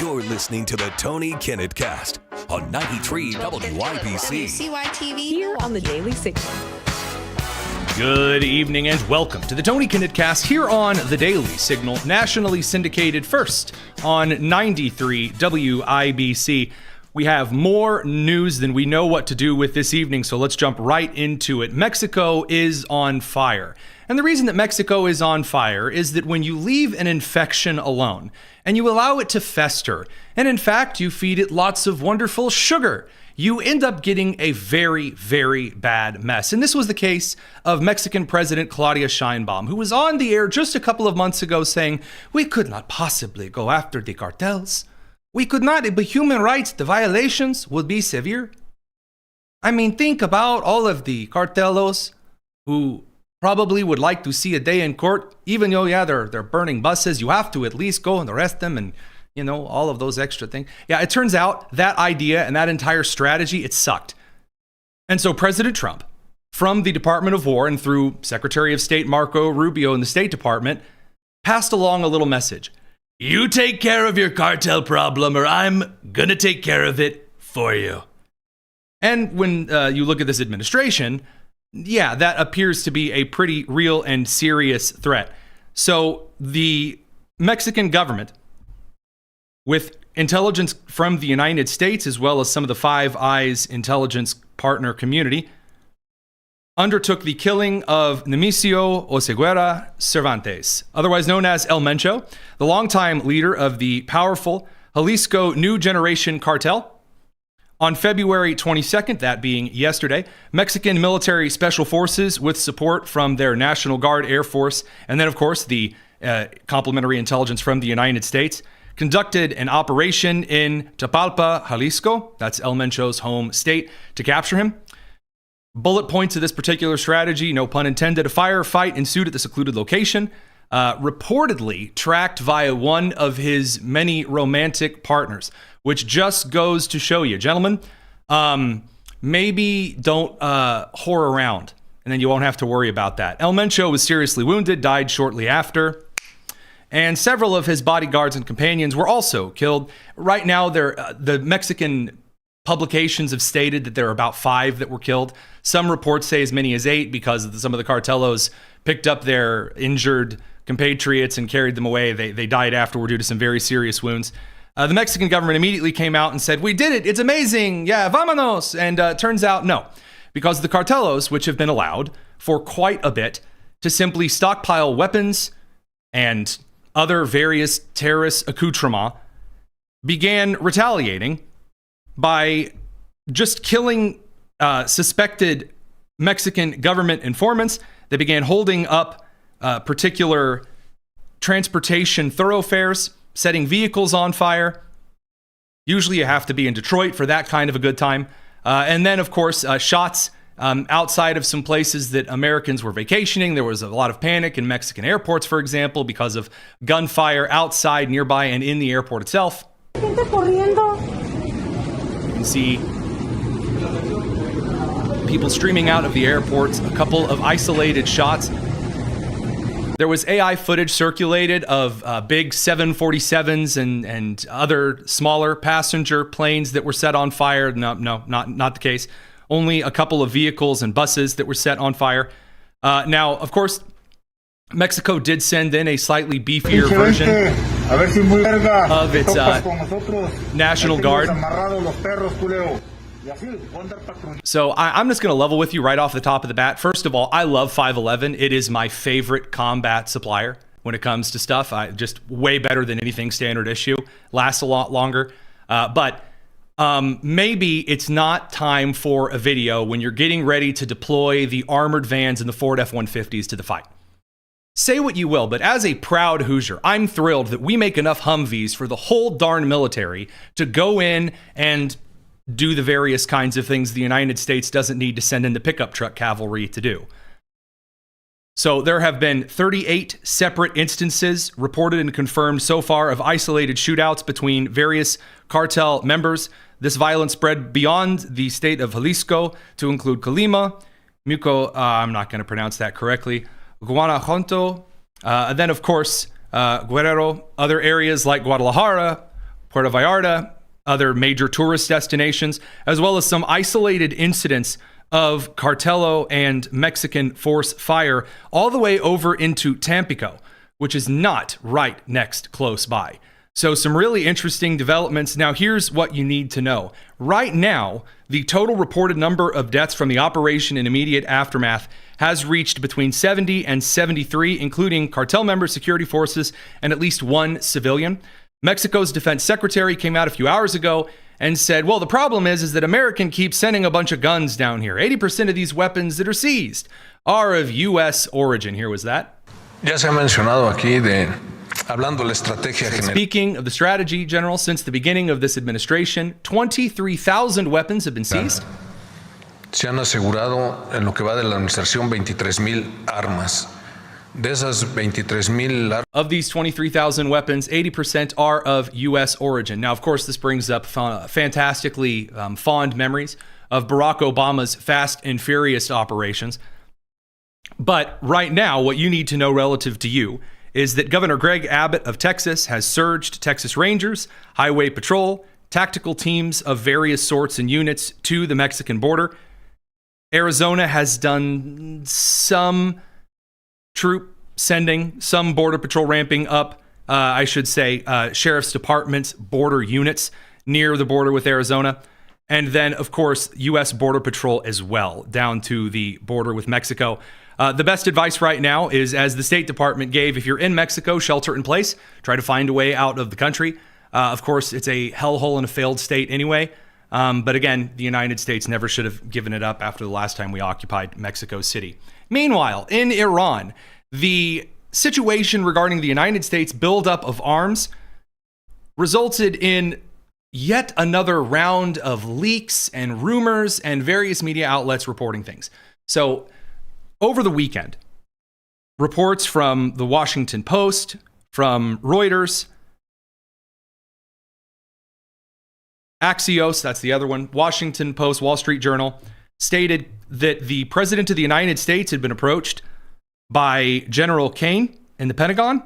You're listening to the Tony Kinnett Cast on 93 WYPC. WCYTV Here on the Daily Signal. Good evening and welcome to the Tony Kinnett Cast here on the Daily Signal, nationally syndicated first on 93 WIBC. We have more news than we know what to do with this evening, so let's jump right into it. Mexico is on fire. And the reason that Mexico is on fire is that when you leave an infection alone and you allow it to fester, and in fact you feed it lots of wonderful sugar, you end up getting a very, very bad mess. And this was the case of Mexican President Claudia Sheinbaum, who was on the air just a couple of months ago saying, "We could not possibly go after the cartels. We could not, but human rights, the violations would be severe." I mean, think about all of the cartelos who probably would like to see a day in court, even though, they're burning buses. You have to at least go and arrest them and, all of those extra things. Yeah, it turns out that idea and that entire strategy, it sucked. And so President Trump, from the Department of War and through Secretary of State Marco Rubio in the State Department, passed along a little message. You take care of your cartel problem or I'm gonna take care of it for you. And when you look at this administration, yeah, that appears to be a pretty real and serious threat. So the Mexican government, with intelligence from the United States, as well as some of the Five Eyes intelligence partner community, undertook the killing of Nemesio Oseguera Cervantes, otherwise known as El Mencho, the longtime leader of the powerful Jalisco New Generation Cartel. On February 22nd, that being yesterday, Mexican military special forces with support from their National Guard Air Force, and then, of course, the complementary intelligence from the United States, conducted an operation in Tapalpa, Jalisco, that's El Mencho's home state, to capture him. Bullet points of this particular strategy, no pun intended, a firefight ensued at the secluded location, reportedly tracked via one of his many romantic partners, which just goes to show you, gentlemen, maybe don't whore around, and then you won't have to worry about that. El Mencho was seriously wounded, died shortly after, and several of his bodyguards and companions were also killed. Right now, the Mexican publications have stated that there are about 5 that were killed. Some reports say as many as 8 because some of the cartelos picked up their injured compatriots and carried them away. They died afterward due to some very serious wounds. The Mexican government immediately came out and said, "We did it. It's amazing. Yeah, vámonos." And turns out, no, because the cartelos, which have been allowed for quite a bit to simply stockpile weapons and other various terrorist accoutrements, began retaliating by just killing suspected Mexican government informants. They began holding up particular transportation thoroughfares, setting vehicles on fire. Usually you have to be in Detroit for that kind of a good time. And then, of course, shots outside of some places that Americans were vacationing. There was a lot of panic in Mexican airports, for example, because of gunfire outside, nearby, and in the airport itself. You can see people streaming out of the airports, a couple of isolated shots. There was AI footage circulated of big 747s and other smaller passenger planes that were set on fire. No, not the case. Only a couple of vehicles and buses that were set on fire. Now, of course, Mexico did send in a slightly beefier version of its National Guard. So I'm just going to level with you right off the top of the bat. First of all, I love 511. It is my favorite combat supplier when it comes to stuff. Just way better than anything standard issue. Lasts a lot longer. But maybe it's not time for a video when you're getting ready to deploy the armored vans and the Ford F-150s to the fight. Say what you will, but as a proud Hoosier, I'm thrilled that we make enough Humvees for the whole darn military to go in and do the various kinds of things the United States doesn't need to send in the pickup truck cavalry to do. So there have been 38 separate instances reported and confirmed so far of isolated shootouts between various cartel members. This violence spread beyond the state of Jalisco to include Colima, I'm not going to pronounce that correctly, Guanajuato, and then of course Guerrero, other areas like Guadalajara, Puerto Vallarta, other major tourist destinations, as well as some isolated incidents of Cartelo and Mexican force fire all the way over into Tampico, which is not right next close by. So some really interesting developments. Now, here's what you need to know. Right now, the total reported number of deaths from the operation and immediate aftermath has reached between 70 and 73, including cartel members, security forces, and at least one civilian. Mexico's defense secretary came out a few hours ago and said, well, the problem is that American keeps sending a bunch of guns down here. 80% of these weapons that are seized are of U.S. origin. Here was that. Ya se ha mencionado aquí hablando de la estrategia general. Speaking of the strategy, General, since the beginning of this administration, 23,000 weapons have been seized. Se han asegurado en lo que va de la administración 23,000 armas. De esas 23,000 armas. Of these 23,000 weapons, 80% are of U.S. origin. Now, of course, this brings up fantastically fond memories of Barack Obama's Fast and Furious operations. But right now, what you need to know relative to you is that Governor Greg Abbott of Texas has surged Texas Rangers, Highway Patrol, tactical teams of various sorts and units to the Mexican border. Arizona has done some troop sending, some border patrol ramping up, sheriff's departments, border units near the border with Arizona. And then, of course, U.S. Border Patrol as well, down to the border with Mexico. The best advice right now is, as the State Department gave, if you're in Mexico, shelter in place. Try to find a way out of the country. Of course, it's a hellhole in a failed state anyway. But again, the United States never should have given it up after the last time we occupied Mexico City. Meanwhile, in Iran, the situation regarding the United States buildup of arms resulted in yet another round of leaks and rumors and various media outlets reporting things. So over the weekend, reports from the Washington Post, from Reuters, Axios, that's the other one, Washington Post, Wall Street Journal, stated that the President of the United States had been approached by General Kane in the Pentagon,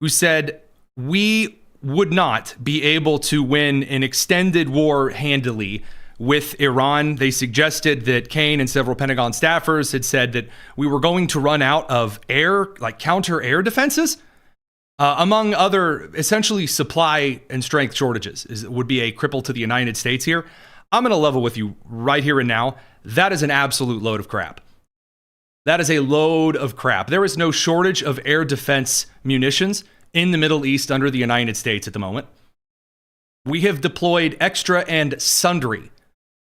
who said, we would not be able to win an extended war handily with Iran. They suggested that Kane and several Pentagon staffers had said that we were going to run out of counter air defenses, among other essentially supply and strength shortages would be a cripple to the United States here. I'm going to level with you right here and now. That is an absolute load of crap. That is a load of crap. There is no shortage of air defense munitions in the Middle East under the United States at the moment. We have deployed extra and sundry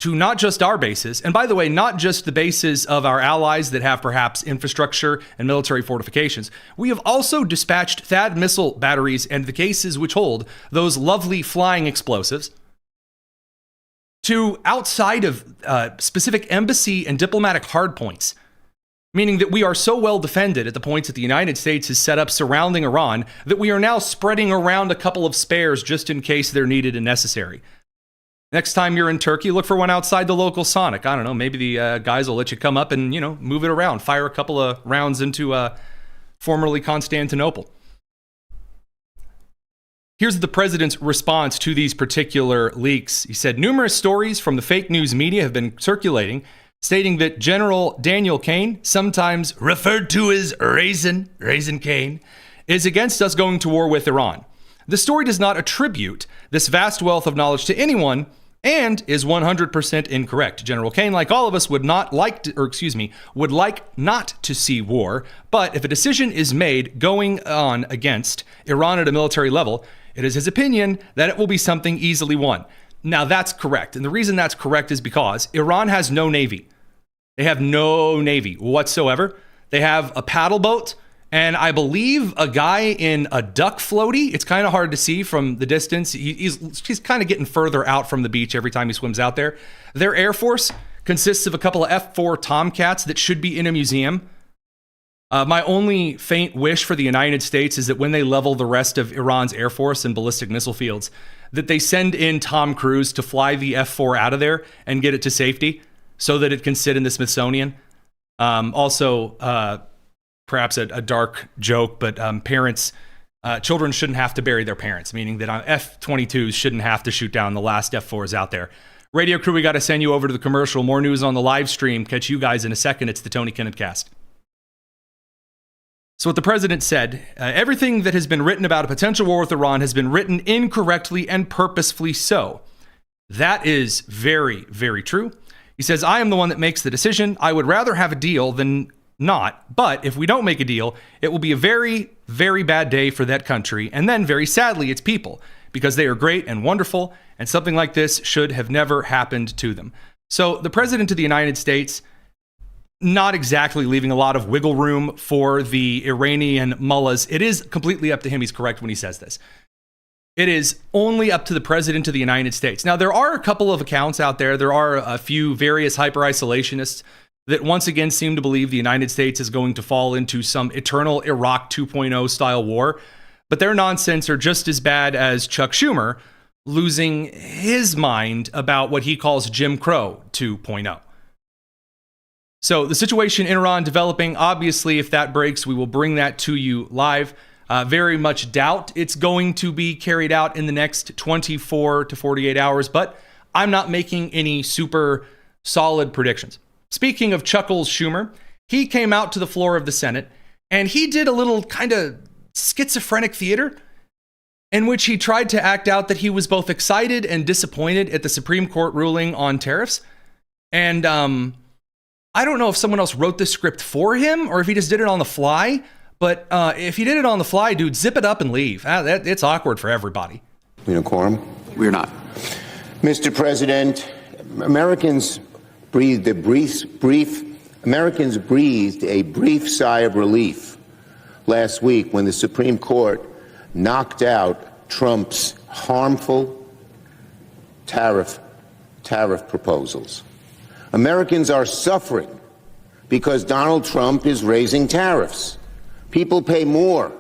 to not just our bases, and by the way, not just the bases of our allies that have perhaps infrastructure and military fortifications. We have also dispatched THAAD missile batteries and the cases which hold those lovely flying explosives to outside of specific embassy and diplomatic hardpoints, meaning that we are so well defended at the points that the United States has set up surrounding Iran that we are now spreading around a couple of spares just in case they're needed and necessary. Next time you're in Turkey, look for one outside the local Sonic. I don't know, maybe the guys will let you come up and, move it around, fire a couple of rounds into formerly Constantinople. Here's the president's response to these particular leaks. He said, numerous stories from the fake news media have been circulating, stating that General Daniel Kane, sometimes referred to as Raisin Kane, is against us going to war with Iran. The story does not attribute this vast wealth of knowledge to anyone and is 100% incorrect. General Kane, like all of us, would like not to see war, but if a decision is made going on against Iran at a military level, it is his opinion that it will be something easily won. Now, that's correct. And the reason that's correct is because Iran has no navy. They have no navy whatsoever. They have a paddle boat and I believe a guy in a duck floaty. It's kind of hard to see from the distance. He's kind of getting further out from the beach every time he swims out there. Their Air Force consists of a couple of F-4 Tomcats that should be in a museum. My only faint wish for the United States is that when they level the rest of Iran's Air Force and ballistic missile fields, that they send in Tom Cruise to fly the F-4 out of there and get it to safety so that it can sit in the Smithsonian. Perhaps a dark joke, but parents children shouldn't have to bury their parents, meaning that F-22s shouldn't have to shoot down the last F-4s out there. Radio crew, we got to send you over to the commercial. More news on the live stream. Catch you guys in a second. It's the Tony Kinnett Cast. So what the president said, everything that has been written about a potential war with Iran has been written incorrectly and purposefully so. That is very, very true. He says, I am the one that makes the decision. I would rather have a deal than not. But if we don't make a deal, it will be a very, very bad day for that country. And then very sadly, its people, because they are great and wonderful. And something like this should have never happened to them. So the president of the United States, not exactly leaving a lot of wiggle room for the Iranian mullahs. It is completely up to him. He's correct when he says this. It is only up to the president of the United States. Now, there are a couple of accounts out there. There are a few various hyper-isolationists that once again seem to believe the United States is going to fall into some eternal Iraq 2.0 style war. But their nonsense are just as bad as Chuck Schumer losing his mind about what he calls Jim Crow 2.0. So the situation in Iran developing, obviously, if that breaks, we will bring that to you live. Very much doubt it's going to be carried out in the next 24 to 48 hours, but I'm not making any super solid predictions. Speaking of Chuckles Schumer, he came out to the floor of the Senate and he did a little kind of schizophrenic theater in which he tried to act out that he was both excited and disappointed at the Supreme Court ruling on tariffs. And I don't know if someone else wrote the script for him or if he just did it on the fly. But if he did it on the fly, dude, zip it up and leave. It's awkward for everybody. We in a quorum? We're not. Mr. President, Americans breathed a brief sigh of relief last week when the Supreme Court knocked out Trump's harmful tariff proposals. Americans are suffering because Donald Trump is raising tariffs. People pay more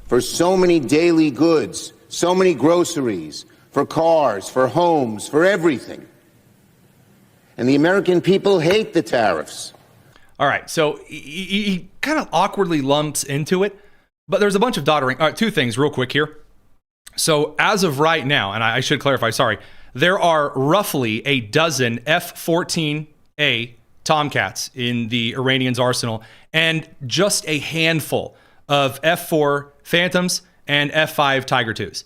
for so many daily goods, so many groceries, for cars, for homes, for everything. And the American people hate the tariffs. All right, so he kind of awkwardly lumps into it, but there's a bunch of doddering. All right, two things real quick here. So as of right now, and I should clarify, sorry, there are roughly a dozen F-14A Tomcats in the Iranians' arsenal, and just a handful of F-4 Phantoms and F-5 Tiger IIs.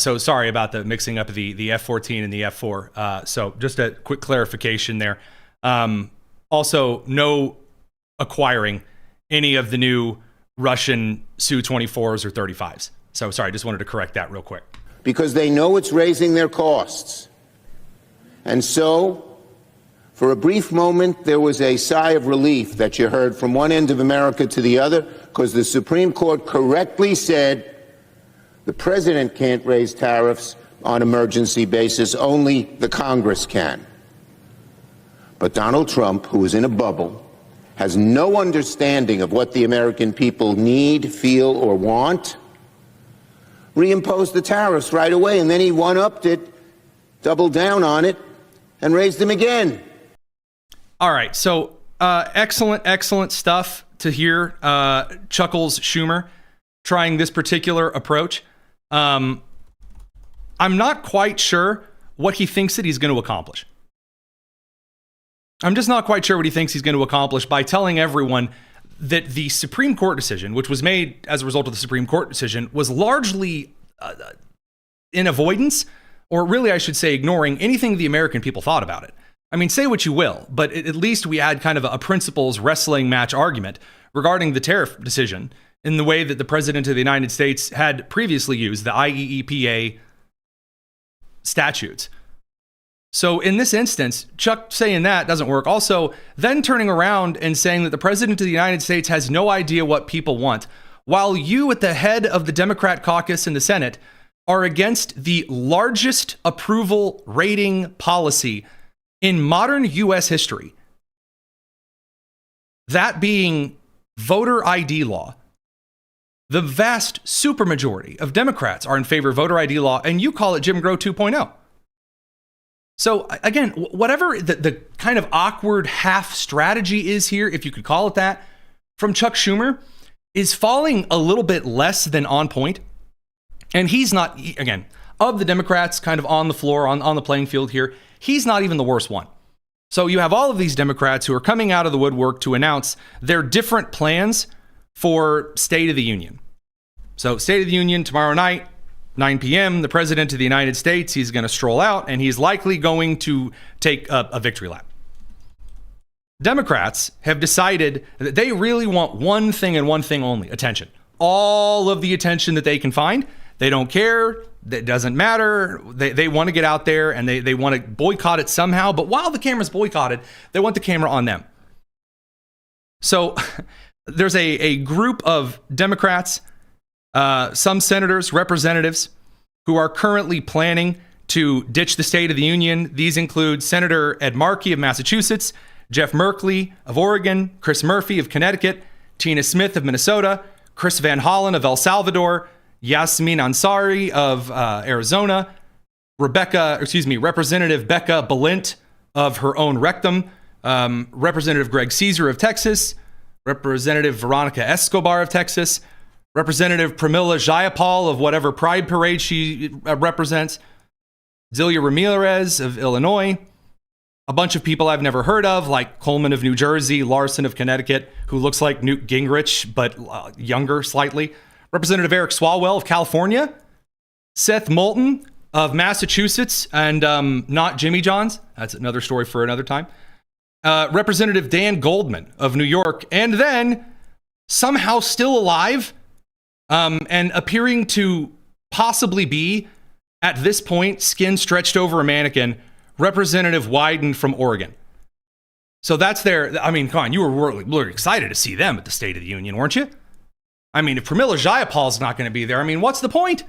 So sorry about the mixing up of the F-14 and the F-4. So just a quick clarification there. Also, no acquiring any of the new Russian Su-24s or 35s. So sorry, just wanted to correct that real quick. Because they know it's raising their costs. And so, for a brief moment, there was a sigh of relief that you heard from one end of America to the other, because the Supreme Court correctly said the president can't raise tariffs on emergency basis, only the Congress can. But Donald Trump, who is in a bubble, has no understanding of what the American people need, feel, or want, reimposed the tariffs right away, and then he one-upped it, doubled down on it, and raised them again. All right, so excellent stuff to hear. Chuckles Schumer trying this particular approach. I'm not quite sure what he thinks that he's going to accomplish. I'm just not quite sure what he thinks he's going to accomplish by telling everyone that the Supreme Court decision, which was made as a result of the Supreme Court decision, was largely in avoidance, or really I should say ignoring anything the American people thought about it. I mean, say what you will, but at least we had kind of a principles wrestling match argument regarding the tariff decision in the way that the President of the United States had previously used the IEEPA statutes. So in this instance, Chuck saying that doesn't work. Also, then turning around and saying that the President of the United States has no idea what people want, while you at the head of the Democrat caucus in the Senate are against the largest approval rating policy in modern U.S. history. That being voter ID law. The vast supermajority of Democrats are in favor of voter ID law, and you call it Jim Crow 2.0. So again, whatever the kind of awkward half strategy is here, if you could call it that, from Chuck Schumer, is falling a little bit less than on point. And he's not, again, of the Democrats kind of on the floor, on the playing field here, he's not even the worst one. So you have all of these Democrats who are coming out of the woodwork to announce their different plans for State of the Union. So State of the Union tomorrow night, 9 p.m., the President of the United States, he's going to stroll out, and he's likely going to take a victory lap. Democrats have decided that they really want one thing and one thing only: attention. All of the attention that they can find. They don't care. It doesn't matter. They want to get out there and they want to boycott it somehow. But while the camera's boycotted, they want the camera on them. So there's a group of Democrats, some senators, representatives, who are currently planning to ditch the State of the Union. These include Senator Ed Markey of Massachusetts, Jeff Merkley of Oregon, Chris Murphy of Connecticut, Tina Smith of Minnesota, Chris Van Hollen of El Salvador, Yasmin Ansari of Arizona, Representative Becca Balint of her own rectum, Representative Greg Caesar of Texas, Representative Veronica Escobar of Texas, Representative Pramila Jayapal of whatever pride parade she represents, Zelia Ramirez of Illinois, a bunch of people I've never heard of, like Coleman of New Jersey, Larson of Connecticut, who looks like Newt Gingrich, but younger slightly, Representative Eric Swalwell of California, Seth Moulton of Massachusetts, and not Jimmy John's. That's another story for another time. Representative Dan Goldman of New York, and then somehow still alive and appearing to possibly be, at this point, skin stretched over a mannequin, Representative Wyden from Oregon. So that's their, I mean, come on, you were really excited to see them at the State of the Union, weren't you? I mean, if Pramila Jayapal's not going to be there, I mean, what's the point?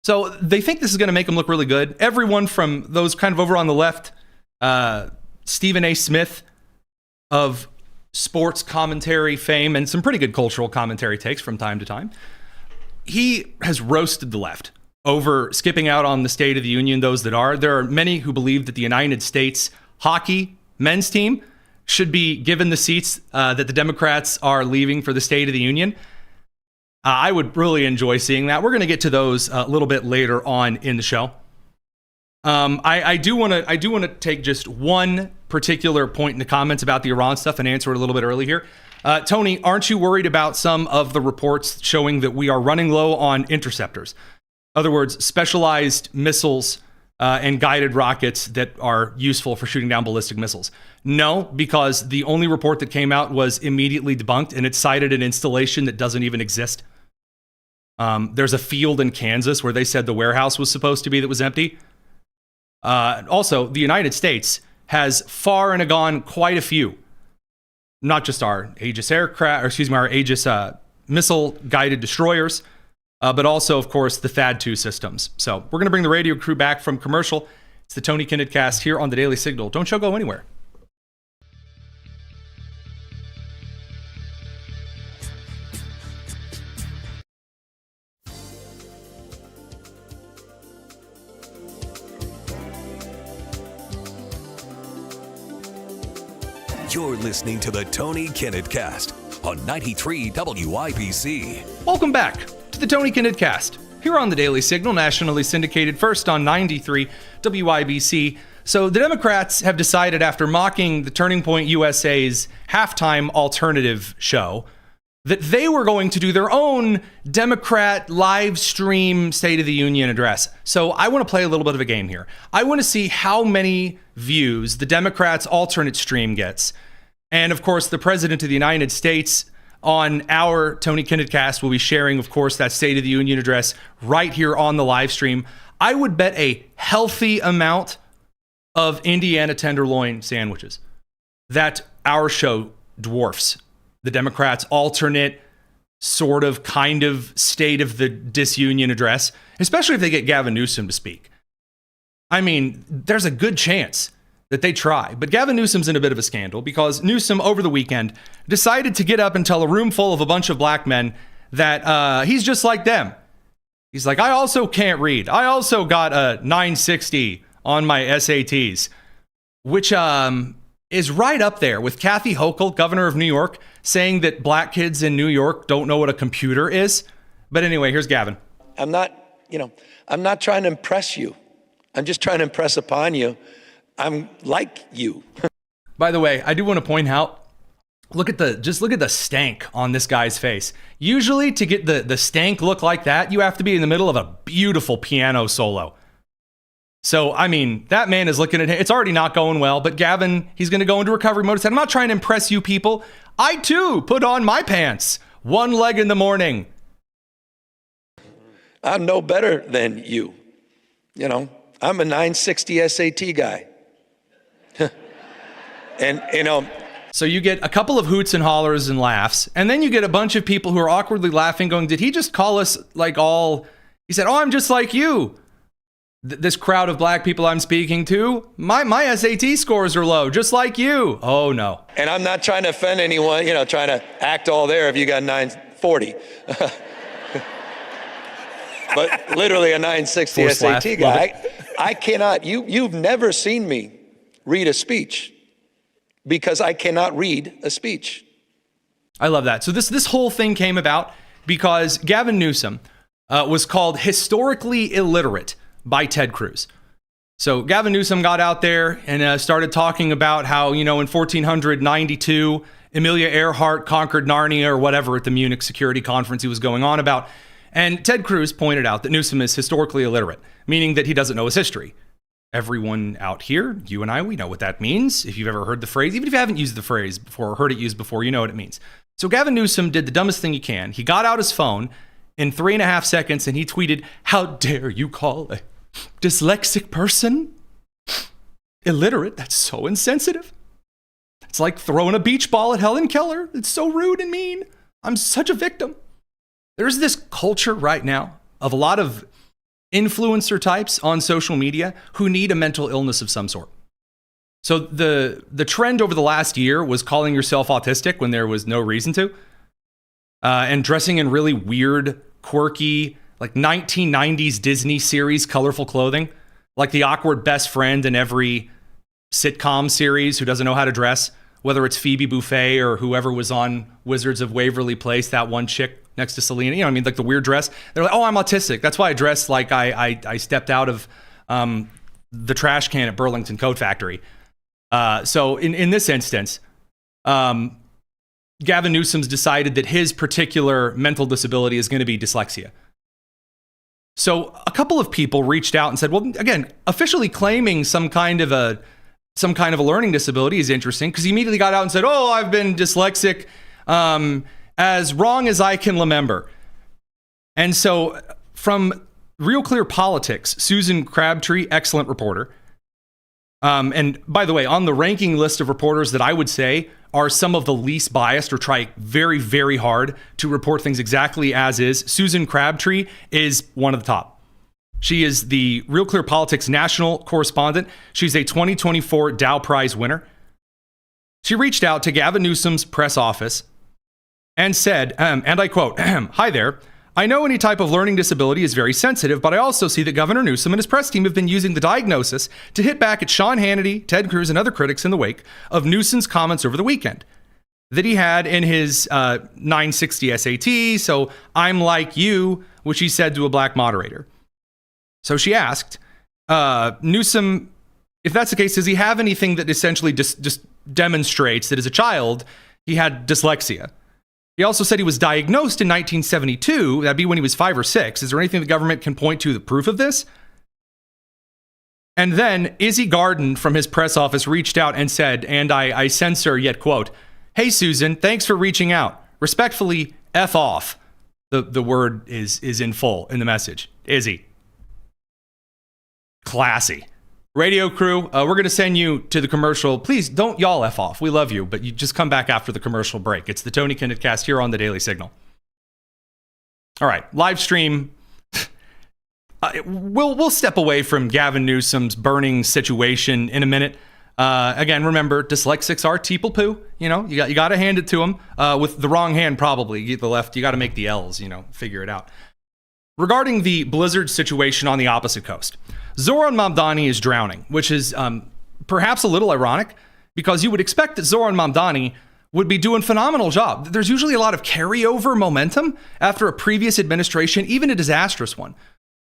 So they think this is going to make them look really good. Everyone from those kind of over on the left, Stephen A. Smith of sports commentary fame and some pretty good cultural commentary takes from time to time, he has roasted the left over skipping out on the State of the Union, those that are. There are many who believe that the United States hockey men's team should be given the seats that the Democrats are leaving for the State of the Union. I would really enjoy seeing that. We're going to get to those a little bit later on in the show. I do want to take just one particular point in the comments about the Iran stuff and answer it a little bit early here. Tony, aren't you worried about some of the reports showing that we are running low on interceptors? In other words, specialized missiles and guided rockets that are useful for shooting down ballistic missiles. No, because the only report that came out was immediately debunked, and it cited an installation that doesn't even exist. There's a field in Kansas where they said the warehouse was supposed to be that was empty. Also, the United States has far and agone quite a few, not just our Aegis our Aegis missile guided destroyers, but also, of course, the THAAD-2 systems. So we're going to bring the radio crew back from commercial. It's the Tony Kinnett Cast here on the Daily Signal. Don't you go anywhere. You're listening to the Tony Kinnett Cast on 93 WIBC. Welcome back to the Tony Kinnett Cast here on the Daily Signal, nationally syndicated first on 93 WIBC. So the Democrats have decided, after mocking the Turning Point USA's halftime alternative show, that they were going to do their own Democrat live stream State of the Union address. So I want to play a little bit of a game here. I want to see how many views the Democrats' alternate stream gets. And of course, the President of the United States on our Tony Kinnett Cast will be sharing, of course, that State of the Union address right here on the live stream. I would bet a healthy amount of Indiana tenderloin sandwiches that our show dwarfs the Democrats' alternate sort of kind of State of the Disunion address, especially if they get Gavin Newsom to speak. I mean, there's a good chance that they try. But Gavin Newsom's in a bit of a scandal because Newsom, over the weekend, decided to get up and tell a room full of a bunch of black men that he's just like them. He's like, I also can't read. I also got a 960 on my SATs, which is right up there with Kathy Hochul, governor of New York, saying that black kids in New York don't know what a computer is. But anyway, here's Gavin. I'm not trying to impress you. I'm just trying to impress upon you. I'm like you. By the way, I do want to point out, look at the stank on this guy's face. Usually to get the stank look like that, you have to be in the middle of a beautiful piano solo. So, I mean, that man is looking at him. It's already not going well, but Gavin, he's going to go into recovery mode. He said, I'm not trying to impress you people. I, too, put on my pants. One leg in the morning. I'm no better than you. You know, I'm a 960 SAT guy. And, you know. So you get a couple of hoots and hollers and laughs, and then you get a bunch of people who are awkwardly laughing going, did he just call us like all... He said, oh, I'm just like you. This crowd of black people I'm speaking to, my SAT scores are low, just like you. Oh, no. And I'm not trying to offend anyone, trying to act all there if you got 940. But literally a 960 SAT guy. I cannot, you've never seen me read a speech because I cannot read a speech. I love that. So this whole thing came about because Gavin Newsom was called historically illiterate by Ted Cruz. So Gavin Newsom got out there and started talking about how, in 1492, Amelia Earhart conquered Narnia or whatever at the Munich Security Conference he was going on about. And Ted Cruz pointed out that Newsom is historically illiterate, meaning that he doesn't know his history. Everyone out here, you and I, we know what that means. If you've ever heard the phrase, even if you haven't used the phrase before or heard it used before, you know what it means. So Gavin Newsom did the dumbest thing he can. He got out his phone in 3.5 seconds and he tweeted, how dare you call a dyslexic person illiterate? That's so insensitive. It's like throwing a beach ball at Helen Keller. It's so rude and mean. I'm such a victim. There's this culture right now of a lot of influencer types on social media who need a mental illness of some sort. So the trend over the last year was calling yourself autistic when there was no reason to, and dressing in really weird, quirky, like 1990s Disney series colorful clothing, like the awkward best friend in every sitcom series who doesn't know how to dress, whether it's Phoebe Buffay or whoever was on Wizards of Waverly Place, that one chick next to Selena, like the weird dress. They're like, oh, I'm autistic. That's why I dress like I stepped out of the trash can at Burlington Coat Factory. So in this instance, Gavin Newsom's decided that his particular mental disability is going to be dyslexia. So a couple of people reached out and said, well, again, officially claiming some kind of a learning disability is interesting, because he immediately got out and said, oh, I've been dyslexic as wrong as I can remember. And so from Real Clear Politics, Susan Crabtree, excellent reporter. And by the way, on the ranking list of reporters that I would say are some of the least biased or try very, very hard to report things exactly as is, Susan Crabtree is one of the top. She is the Real Clear Politics national correspondent. She's a 2024 Dow Prize winner. She reached out to Gavin Newsom's press office and said, and I quote, hi there. I know any type of learning disability is very sensitive, but I also see that Governor Newsom and his press team have been using the diagnosis to hit back at Sean Hannity, Ted Cruz, and other critics in the wake of Newsom's comments over the weekend that he had in his 960 SAT. So I'm like you, which he said to a black moderator. So she asked, Newsom, if that's the case, does he have anything that essentially just demonstrates that as a child he had dyslexia? He also said he was diagnosed in 1972. That'd be when he was 5 or 6. Is there anything the government can point to the proof of this? And then Izzy Garden from his press office reached out and said, and I censor yet quote, hey, Susan, thanks for reaching out. Respectfully, F off. The word is in full in the message. Izzy. Classy. Radio crew, we're going to send you to the commercial. Please don't y'all F off. We love you, but you just come back after the commercial break. It's the Tony Kinnett Cast here on the Daily Signal. All right, live stream. We'll step away from Gavin Newsom's burning situation in a minute. Again, remember, dyslexics are teeple poo. You got to hand it to them with the wrong hand, probably. The left, you got to make the L's, figure it out. Regarding the blizzard situation on the opposite coast, Zohran Mamdani is drowning, which is perhaps a little ironic because you would expect that Zohran Mamdani would be doing a phenomenal job. There's usually a lot of carryover momentum after a previous administration, even a disastrous one,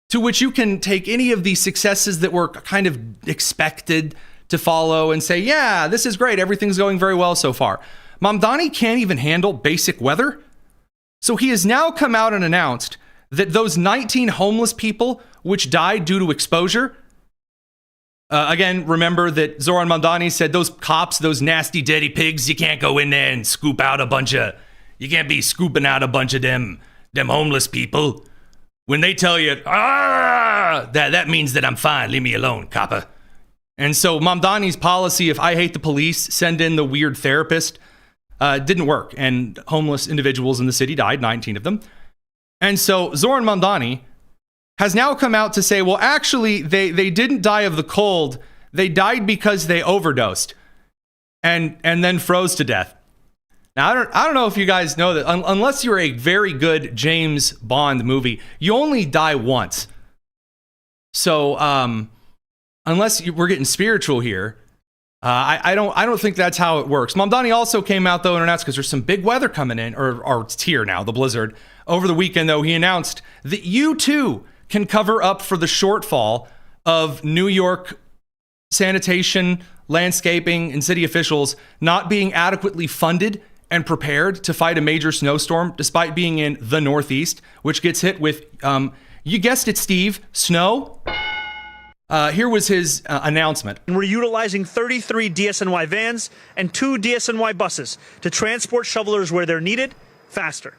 to which you can take any of the successes that were kind of expected to follow and say, yeah, this is great. Everything's going very well so far. Mamdani can't even handle basic weather. So he has now come out and announced that those 19 homeless people which died due to exposure, again, remember that Zohran Mamdani said those cops, those nasty dirty pigs, you can't go in there and you can't be scooping out a bunch of them homeless people. When they tell you, that means that I'm fine, leave me alone, copper. And so Mamdani's policy of I hate the police, send in the weird therapist, didn't work. And homeless individuals in the city died, 19 of them. And so Zohran Mamdani has now come out to say, well, actually, they didn't die of the cold. They died because they overdosed and then froze to death. Now, I don't know if you guys know that unless you're a very good James Bond movie, you only die once. So unless we're getting spiritual here, I don't think that's how it works. Mamdani also came out, though, and announced, because there's some big weather coming in, or it's here now, the blizzard. Over the weekend, though, he announced that you, too, can cover up for the shortfall of New York sanitation, landscaping, and city officials not being adequately funded and prepared to fight a major snowstorm, despite being in the Northeast, which gets hit with, you guessed it, Steve, snow. Here was his announcement. We're utilizing 33 DSNY vans and 2 DSNY buses to transport shovelers where they're needed faster.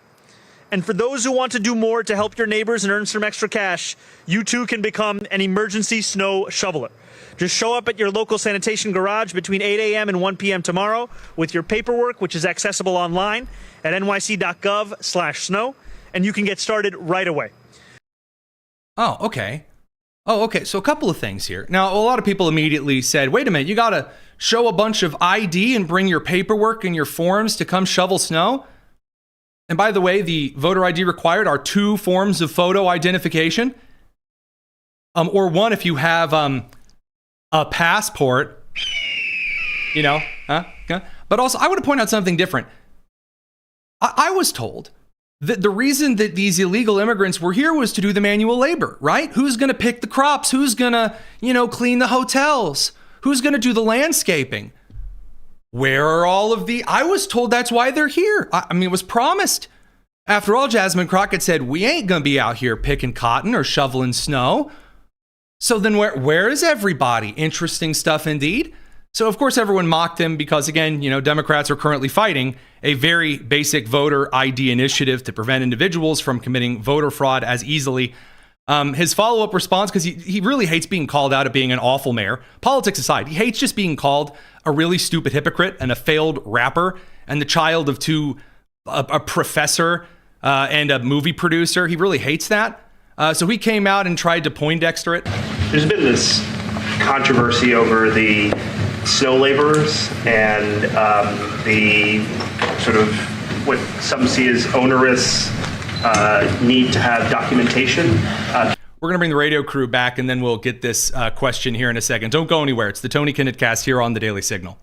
And for those who want to do more to help your neighbors and earn some extra cash, you too can become an emergency snow shoveler. Just show up at your local sanitation garage between 8 a.m. and 1 p.m. tomorrow with your paperwork, which is accessible online at nyc.gov/snow, and you can get started right away. Oh, okay. So a couple of things here. Now, a lot of people immediately said, wait a minute, you got to show a bunch of ID and bring your paperwork and your forms to come shovel snow? And by the way, the voter ID required are 2 forms of photo identification, or one if you have a passport, But also, I want to point out something different. I was told that the reason that these illegal immigrants were here was to do the manual labor, right? Who's going to pick the crops? Who's going to, clean the hotels? Who's going to do the landscaping? Where are all of the... I was told that's why they're here. I mean, it was promised. After all, Jasmine Crockett said, we ain't going to be out here picking cotton or shoveling snow. So then where is everybody? Interesting stuff indeed. So, of course, everyone mocked him because, again, Democrats are currently fighting a very basic voter ID initiative to prevent individuals from committing voter fraud as easily. His follow-up response, because he really hates being called out at being an awful mayor. Politics aside, he hates just being called a really stupid hypocrite and a failed rapper and the child of a professor and a movie producer. He really hates that. So he came out and tried to Poindexter it. There's been this controversy over the snow laborers and the sort of what some see as onerous need to have documentation. We're going to bring the radio crew back, and then we'll get this question here in a second. Don't go anywhere. It's the Tony Kinnett Cast here on the Daily Signal.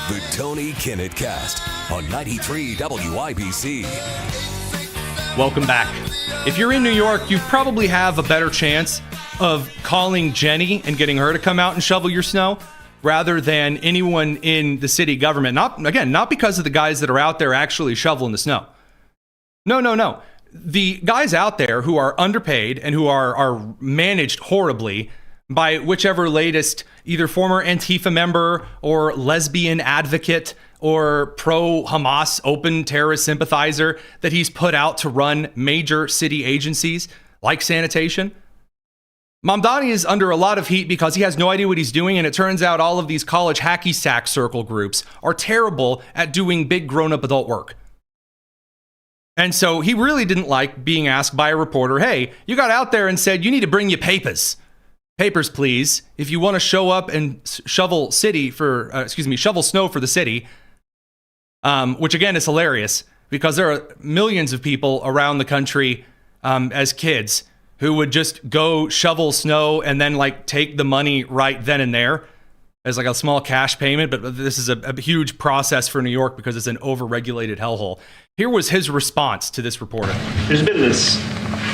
The Tony Kinnett Cast on 93 WIBC. Welcome back. If you're in New York, you probably have a better chance of calling Jenny and getting her to come out and shovel your snow rather than anyone in the city government. Not because of the guys that are out there actually shoveling the snow. No. The guys out there who are underpaid and who are managed horribly by whichever latest either former Antifa member or lesbian advocate or pro-Hamas open terrorist sympathizer that he's put out to run major city agencies like sanitation. Mamdani is under a lot of heat because he has no idea what he's doing, and it turns out all of these college hacky sack circle groups are terrible at doing big grown-up adult work. And so he really didn't like being asked by a reporter, hey, you got out there and said you need to bring your papers. Papers, please, if you want to show up and shovel snow for the city. Which again is hilarious because there are millions of people around the country as kids who would just go shovel snow and then like take the money right then and there as like a small cash payment. But this is a huge process for New York because it's an overregulated hellhole. Here was his response to this reporter. There's been this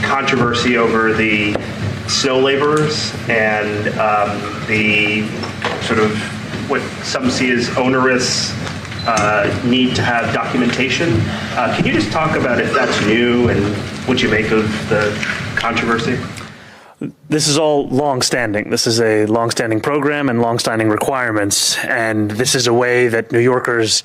controversy over the snow laborers and the sort of what some see as onerous need to have documentation. Can you just talk about if that's new and what you make of the controversy? This is all long-standing. This is a long-standing program and long-standing requirements, and this is a way that New Yorkers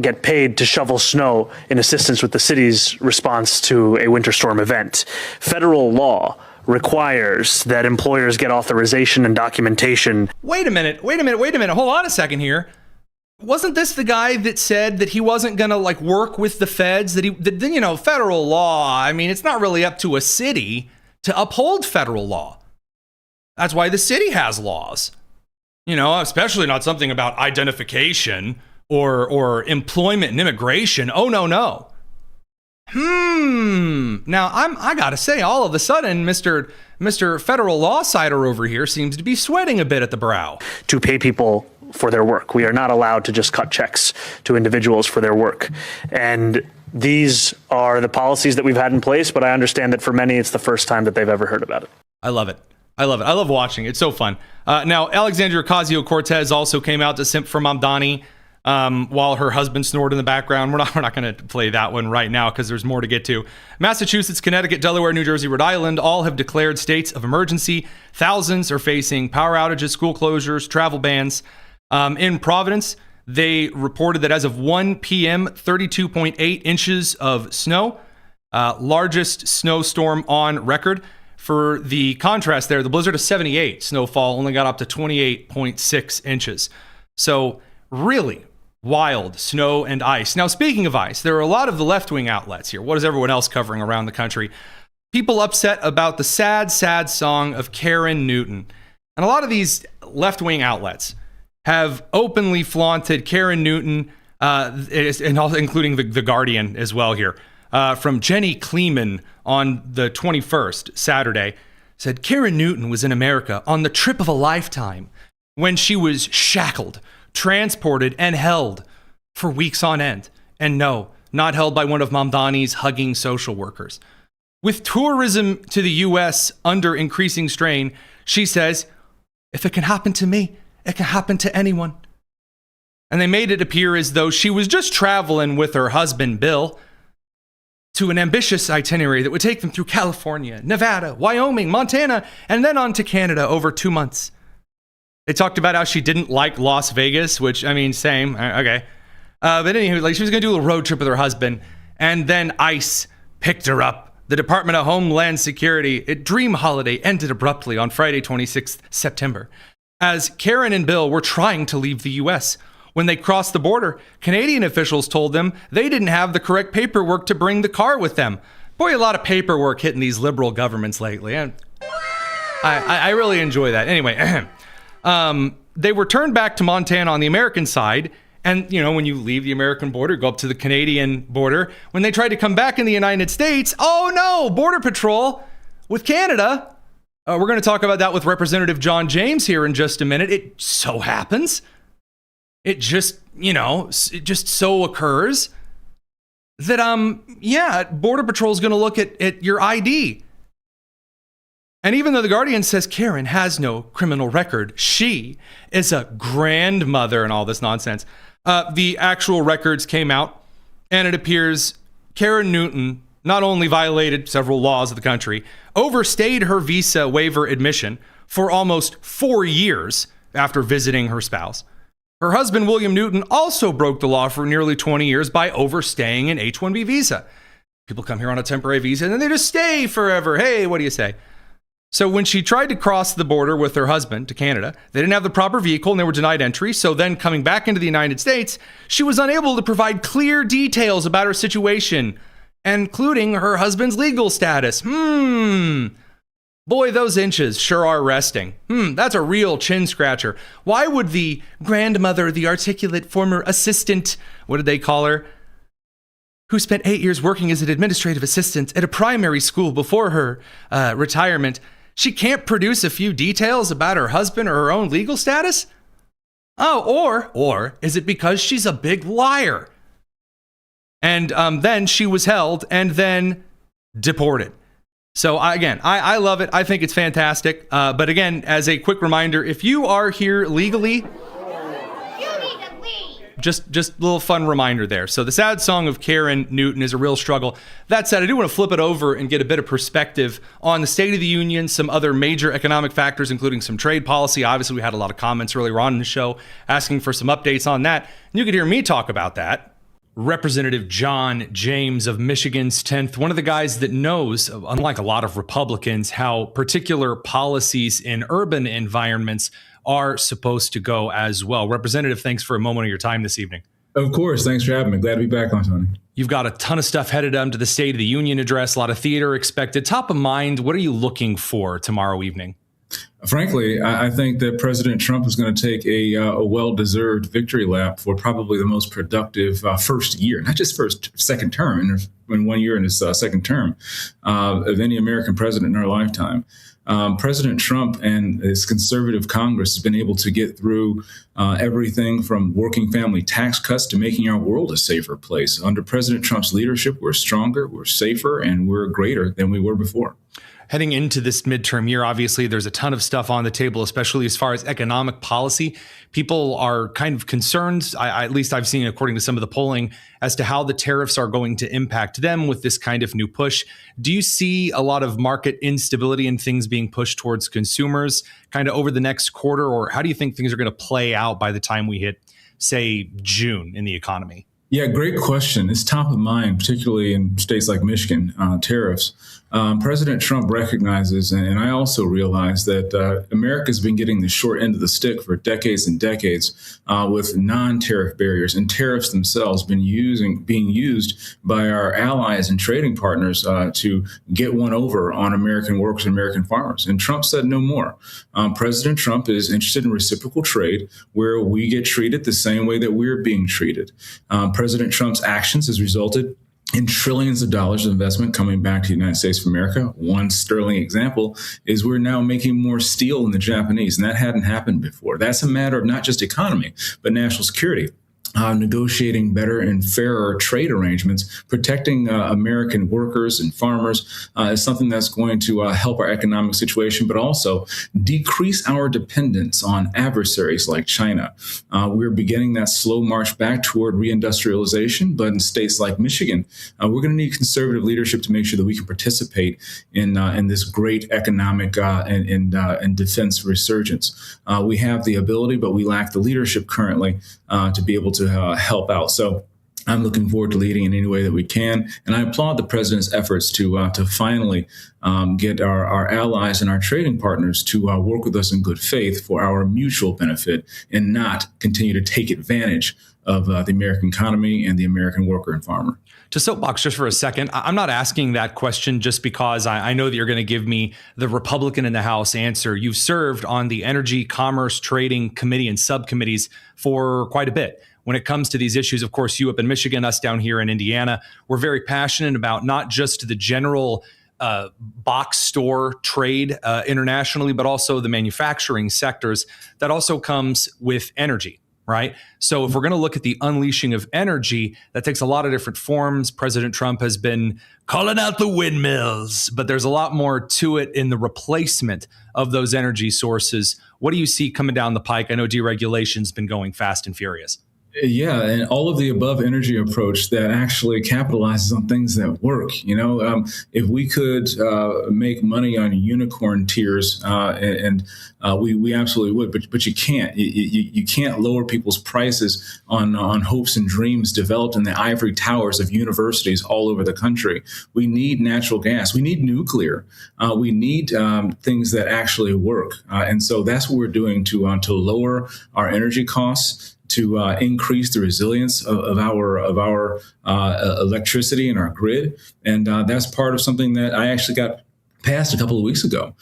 get paid to shovel snow in assistance with the city's response to a winter storm event. Federal law requires that employers get authorization and documentation. Wait a minute. Hold on a second here. Wasn't this the guy that said that he wasn't going to like work with the feds? Federal law, I mean, it's not really up to a city to uphold federal law. That's why the city has laws. Especially not something about identification or employment and immigration. Oh, no. Now, I got to say, all of a sudden, Mr. Federal Law Cider over here seems to be sweating a bit at the brow. To pay people for their work. We are not allowed to just cut checks to individuals for their work. And these are the policies that we've had in place, but I understand that for many, it's the first time that they've ever heard about it. I love it. I love watching. It's so fun. Now, Alexandria Ocasio-Cortez also came out to simp for Mamdani while her husband snored in the background. We're not going to play that one right now because there's more to get to. Massachusetts, Connecticut, Delaware, New Jersey, Rhode Island all have declared states of emergency. Thousands are facing power outages, school closures, travel bans. In Providence, they reported that as of 1 p.m., 32.8 inches of snow, largest snowstorm on record. For the contrast there, the blizzard of 78 snowfall only got up to 28.6 inches. So really wild snow and ice. Now, speaking of ice, there are a lot of the left-wing outlets here. What is everyone else covering around the country? People upset about the sad, sad song of Karen Newton. And a lot of these left-wing outlets have openly flaunted Karen Newton, and also including the Guardian as well here. From Jenny Kleeman on the 21st, Saturday, said Karen Newton was in America on the trip of a lifetime when she was shackled, transported, and held for weeks on end. And no, not held by one of Mamdani's hugging social workers. With tourism to the U.S. under increasing strain, she says, if it can happen to me, it can happen to anyone. And they made it appear as though she was just traveling with her husband, Bill, to an ambitious itinerary that would take them through California, Nevada, Wyoming, Montana, and then on to Canada over 2 months. They talked about how she didn't like Las Vegas, which, I mean, same. Okay. But anyway, like she was going to do a road trip with her husband, and then ICE picked her up. The Department of Homeland Security, a dream holiday ended abruptly on Friday, 26th September. As Karen and Bill were trying to leave the U.S., when they crossed the border, Canadian officials told them they didn't have the correct paperwork to bring the car with them. Boy, a lot of paperwork hitting these liberal governments lately. And I really enjoy that. Anyway, they were turned back to Montana on the American side. And, when you leave the American border, go up to the Canadian border. When they tried to come back in the United States, oh no, Border Patrol with Canada. We're going to talk about that with Representative John James here in just a minute. It so happens. It just, it just so occurs that, Border Patrol is going to look at your ID. And even though the Guardian says Karen has no criminal record, she is a grandmother and all this nonsense. The actual records came out, and it appears Karen Newton not only violated several laws of the country, overstayed her visa waiver admission for almost 4 years after visiting her spouse. Her husband, William Newton, also broke the law for nearly 20 years by overstaying an H-1B visa. People come here on a temporary visa and then they just stay forever. Hey, what do you say? So when she tried to cross the border with her husband to Canada, they didn't have the proper vehicle and they were denied entry. So then coming back into the United States, she was unable to provide clear details about her situation, including her husband's legal status. Boy, those inches sure are resting. That's a real chin scratcher. Why would the grandmother, the articulate former assistant, what did they call her? who spent 8 years working as an administrative assistant at a primary school before her retirement, she can't produce a few details about her husband or her own legal status? Oh, or is it because she's a big liar? And then she was held and then deported. So I love it. I think it's fantastic. But again, as a quick reminder, if you are here legally, just a little fun reminder there. So the sad song of Karen Newton is a real struggle. That said, I do want to flip it over and get a bit of perspective on the State of the Union, some other major economic factors, including some trade policy. Obviously, we had a lot of comments earlier on in the show asking for some updates on that. And you could hear me talk about that. Representative John James of Michigan's 10th, one of the guys that knows, unlike a lot of Republicans, how particular policies in urban environments are supposed to go as well. Representative, thanks for a moment of your time this evening. Of course. Thanks for having me. Glad to be back on, Tony. You've got a ton of stuff headed to the State of the Union address, a lot of theater expected. Top of mind, what are you looking for tomorrow evening? Frankly, I think that President Trump is going to take a well-deserved victory lap for probably the most productive first year, not just second term, in 1 year in his second term, of any American president in our lifetime. President Trump and his conservative Congress has been able to get through everything from working family tax cuts to making our world a safer place. Under President Trump's leadership, we're stronger, we're safer, and we're greater than we were before. Heading into this midterm year, obviously, there's a ton of stuff on the table, especially as far as economic policy. People are kind of concerned, at least I've seen, according to some of the polling, as to how the tariffs are going to impact them with this kind of new push. Do you see a lot of market instability and things being pushed towards consumers kind of over the next quarter? Or how do you think things are going to play out by the time we hit, say, June in the economy? Yeah, great question. It's top of mind, particularly in states like Michigan, tariffs. President Trump recognizes, and I also realize, that America's been getting the short end of the stick for decades and decades with non-tariff barriers, and tariffs themselves being used by our allies and trading partners to get one over on American workers and American farmers. And Trump said no more. President Trump is interested in reciprocal trade, where we get treated the same way that we're being treated. President Trump's actions has resulted in trillions of dollars of investment coming back to the United States of America. One sterling example is we're now making more steel than the Japanese, and that hadn't happened before. That's a matter of not just economy, but national security. Negotiating better and fairer trade arrangements, protecting American workers and farmers is something that's going to help our economic situation, but also decrease our dependence on adversaries like China. We're beginning that slow march back toward reindustrialization, but in states like Michigan, we're going to need conservative leadership to make sure that we can participate in this great economic and defense resurgence. We have the ability, but we lack the leadership currently to be able to help out. So I'm looking forward to leading in any way that we can. And I applaud the president's efforts to finally get our allies and our trading partners to work with us in good faith for our mutual benefit and not continue to take advantage of the American economy and the American worker and farmer. To soapbox just for a second, I'm not asking that question just because I know that you're going to give me the Republican in the House answer. You've served on the Energy, Commerce, Trading Committee and subcommittees for quite a bit. When it comes to these issues, of course, you up in Michigan, us down here in Indiana, we're very passionate about not just the general box store trade internationally, but also the manufacturing sectors. That also comes with energy, right? So if we're going to look at the unleashing of energy, that takes a lot of different forms. President Trump has been calling out the windmills, but there's a lot more to it in the replacement of those energy sources. What do you see coming down the pike? I know deregulation's been going fast and furious. Yeah, and all of the above energy approach that actually capitalizes on things that work. If we could make money on unicorn tiers, we absolutely would, but you can't. You can't lower people's prices on hopes and dreams developed in the ivory towers of universities all over the country. We need natural gas. We need nuclear. We need things that actually work, and so that's what we're doing to lower our energy costs, to increase the resilience of our electricity and our grid. And that's part of something that I actually got passed a couple of weeks ago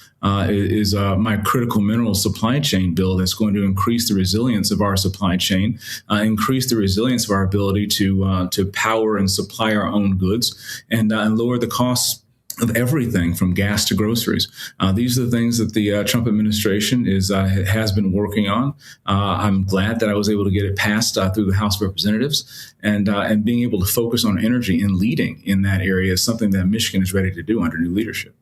is my critical mineral supply chain bill that's going to increase the resilience of our supply chain, increase the resilience of our ability to power and supply our own goods, and lower the costs of everything from gas to groceries. These are the things that the Trump administration has been working on. I'm glad that I was able to get it passed through the House of Representatives, and being able to focus on energy and leading in that area is something that Michigan is ready to do under new leadership.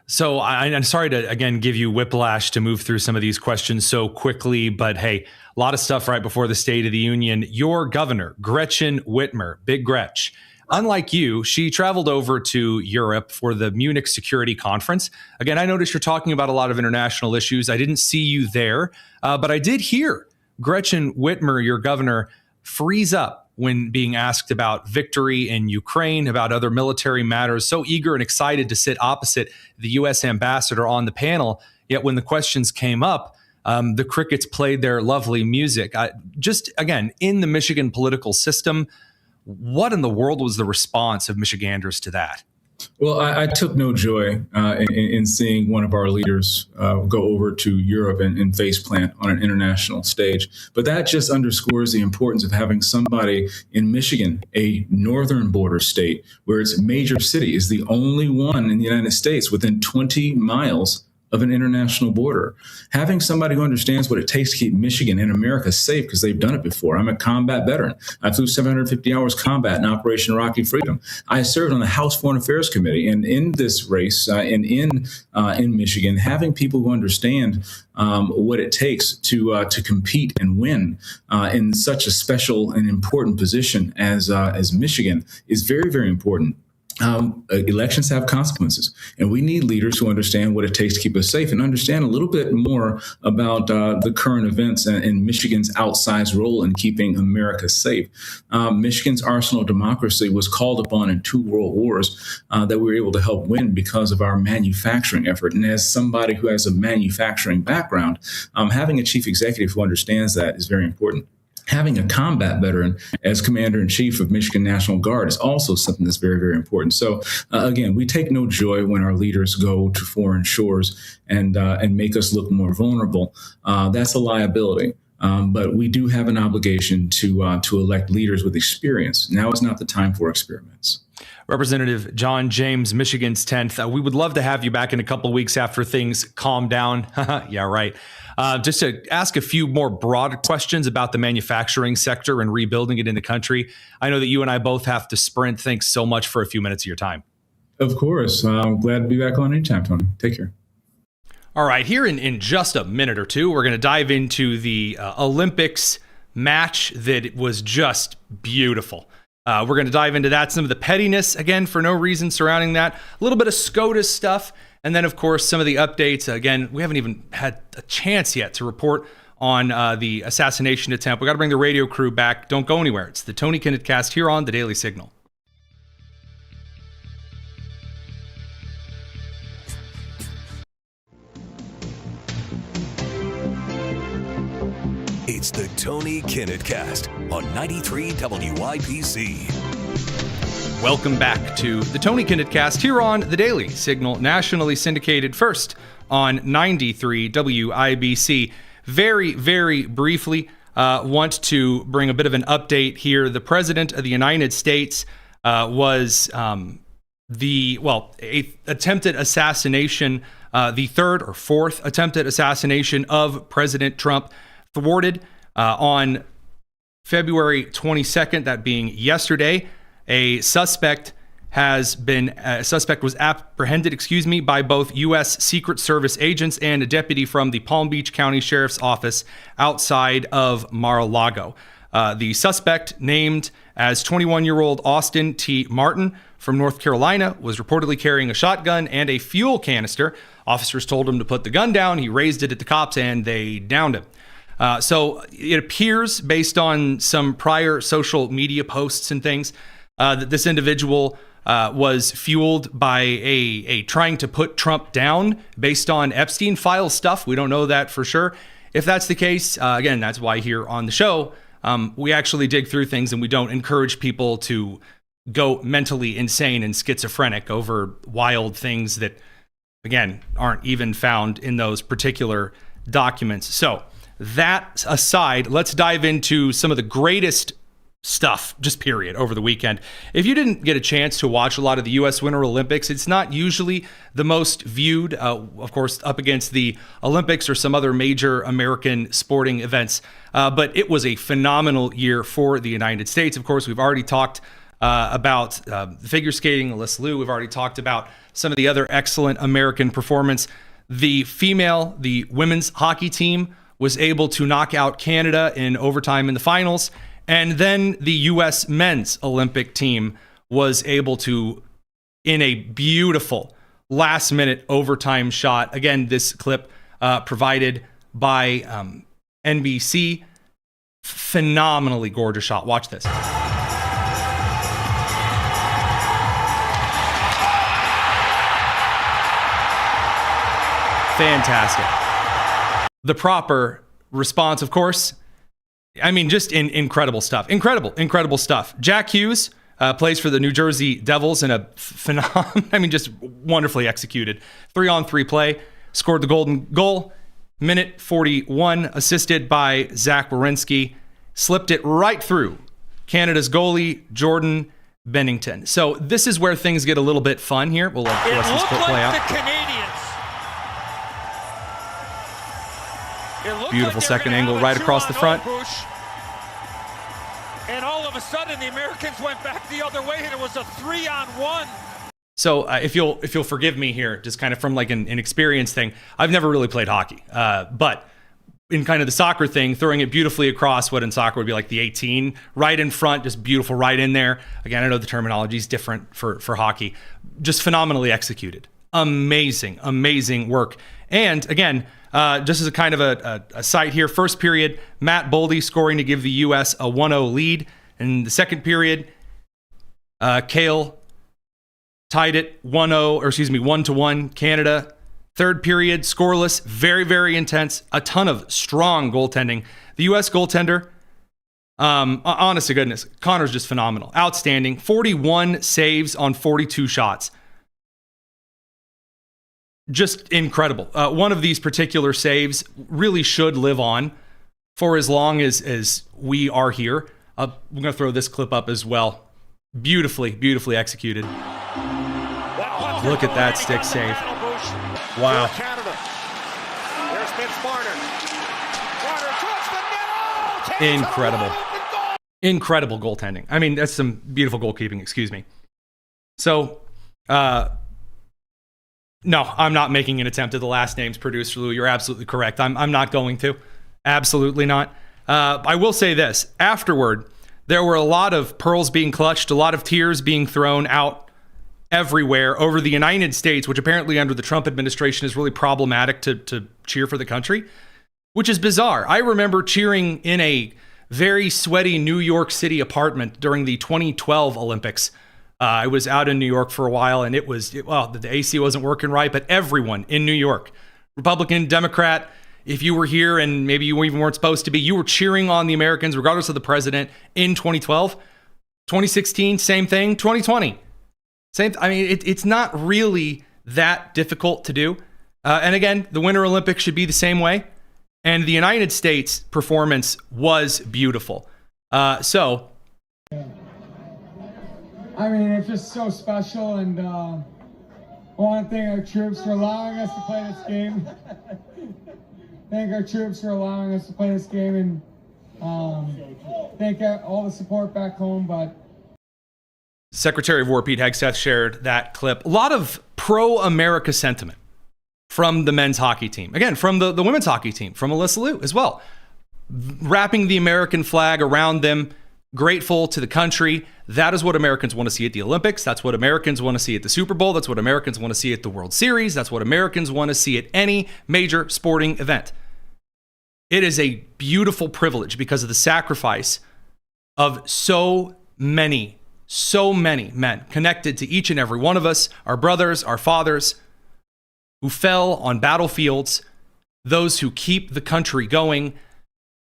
So I'm sorry to, again, give you whiplash to move through some of these questions so quickly, but hey, a lot of stuff right before the State of the Union. Your governor, Gretchen Whitmer, Big Gretch, unlike you, she traveled over to Europe for the Munich Security Conference. Again, I noticed you're talking about a lot of international issues. I didn't see you there, but I did hear Gretchen Whitmer, your governor, freeze up when being asked about victory in Ukraine, about other military matters, so eager and excited to sit opposite the U.S. ambassador on the panel. Yet when the questions came up, the crickets played their lovely music. Just, again, in the Michigan political system, what in the world was the response of Michiganders to that? Well, I took no joy in seeing one of our leaders go over to Europe and faceplant on an international stage. But that just underscores the importance of having somebody in Michigan, a northern border state, where its major city is the only one in the United States within 20 miles of an international border. Having somebody who understands what it takes to keep Michigan and America safe, because they've done it before. I'm a combat veteran. I flew 750 hours combat in Operation Rocky Freedom. I served on the House Foreign Affairs Committee, and in this race and in Michigan, having people who understand what it takes to compete and win in such a special and important position as Michigan is very, very important. Elections have consequences, and we need leaders who understand what it takes to keep us safe and understand a little bit more about the current events and Michigan's outsized role in keeping America safe. Michigan's arsenal of democracy was called upon in 2 world wars that we were able to help win because of our manufacturing effort. And as somebody who has a manufacturing background, having a chief executive who understands that is very important. Having a combat veteran as commander-in-chief of Michigan National Guard is also something that's very, very important. So, again, we take no joy when our leaders go to foreign shores and make us look more vulnerable. That's a liability. But we do have an obligation to elect leaders with experience. Now is not the time for experiments. Representative John James, Michigan's 10th. We would love to have you back in a couple of weeks after things calm down. Yeah, right. Just to ask a few more broad questions about the manufacturing sector and rebuilding it in the country. I know that you and I both have to sprint. Thanks so much for a few minutes of your time. Of course. I'm glad to be back on anytime, Tony. Take care. All right. Here in just a minute or two, we're going to dive into the Olympics match that was just beautiful. We're going to dive into that, some of the pettiness, again, for no reason surrounding that, a little bit of SCOTUS stuff, and then, of course, some of the updates. Again, we haven't even had a chance yet to report on the assassination attempt. We got to bring the radio crew back. Don't go anywhere. It's the Tony Kinnett Cast here on The Daily Signal. It's the Tony Kinnett Cast on 93 WIPC. Welcome back to the Tony Kinnett Cast here on The Daily Signal, nationally syndicated first on 93 WIBC. Very, very briefly, want to bring a bit of an update here. The President of the United States was attempted assassination, the 3rd or 4th attempted assassination of President Trump, thwarted on February 22nd, that being yesterday. A suspect was apprehended, by both U.S. Secret Service agents and a deputy from the Palm Beach County Sheriff's Office outside of Mar-a-Lago. The suspect, named as 21-year-old Austin T. Martin from North Carolina, was reportedly carrying a shotgun and a fuel canister. Officers told him to put the gun down. He raised it at the cops and they downed him. So it appears, based on some prior social media posts and things, that this individual was fueled by a trying to put Trump down based on Epstein file stuff. We don't know that for sure. If that's the case, again, that's why here on the show, we actually dig through things and we don't encourage people to go mentally insane and schizophrenic over wild things that again, aren't even found in those particular documents. So that aside, let's dive into some of the greatest stuff, just period, over the weekend. If you didn't get a chance to watch a lot of the U.S. Winter Olympics, it's not usually the most viewed, of course, up against the Olympics or some other major American sporting events. But it was a phenomenal year for the United States. Of course, we've already talked about the figure skating, Alyssa Liu. We've already talked about some of the other excellent American performance. The women's hockey team was able to knock out Canada in overtime in the finals. And then the U.S. men's Olympic team was able to, in a beautiful last-minute overtime shot, again, this clip provided by NBC, phenomenally gorgeous shot. Watch this. Fantastic. The proper response, of course, I mean, just incredible stuff. Incredible stuff. Jack Hughes plays for the New Jersey Devils in a just wonderfully executed 3-on-3 play. Scored the golden goal, minute 41, assisted by Zach Werenski. Slipped it right through Canada's goalie, Jordan Bennington. So this is where things get a little bit fun here. We'll let this clip play out. The Canadians. Beautiful second angle right across the front. And all of a sudden, the Americans went back the other way, and it was a 3-on-1. So if you'll forgive me here, just kind of from like an experience thing, I've never really played hockey, but in kind of the soccer thing, throwing it beautifully across what in soccer would be like the 18, right in front, just beautiful right in there. Again, I know the terminology is different for hockey. Just phenomenally executed. Amazing work. And again, just as a kind of a site here, first period, Matt Boldy scoring to give the U.S. a 1-0 lead. In the second period, Kale tied it 1-1 Canada. Third period, scoreless, very intense, a ton of strong goaltending. The U.S. goaltender, honest to goodness, Connor's just phenomenal. Outstanding. 41 saves on 42 shots. Just incredible. One of these particular saves really should live on for as long as we are here. I'm going to throw this clip up as well. Beautifully executed. Look at that stick save. Wow. Incredible goaltending. I mean, that's some beautiful goalkeeping, excuse me. So, no, I'm not making an attempt at the last names, producer Lou. You're absolutely correct. I'm not going to. Absolutely not. I will say this. Afterward, there were a lot of pearls being clutched, a lot of tears being thrown out everywhere over the United States, which apparently under the Trump administration is really problematic to cheer for the country, which is bizarre. I remember cheering in a very sweaty New York City apartment during the 2012 Olympics. I was out in New York for a while, and the AC wasn't working right, but everyone in New York, Republican, Democrat, if you were here and maybe you even weren't supposed to be, you were cheering on the Americans, regardless of the president, in 2012. 2016, same thing. 2020, same. I mean, it's not really that difficult to do. And again, the Winter Olympics should be the same way. And the United States performance was beautiful. I mean, it's just so special, and I want to thank our troops for allowing us to play this game. Thank our troops for allowing us to play this game, and thank all the support back home. But Secretary of War Pete Hegseth shared that clip. A lot of pro-America sentiment from the men's hockey team. Again, from the women's hockey team, from Alyssa Liu as well. Wrapping the American flag around them, grateful to the country. That is what Americans want to see at the Olympics. That's what Americans want to see at the Super Bowl. That's what Americans want to see at the World Series. That's what Americans want to see at any major sporting event. It is a beautiful privilege because of the sacrifice of so many men connected to each and every one of us, our brothers, our fathers, who fell on battlefields, those who keep the country going.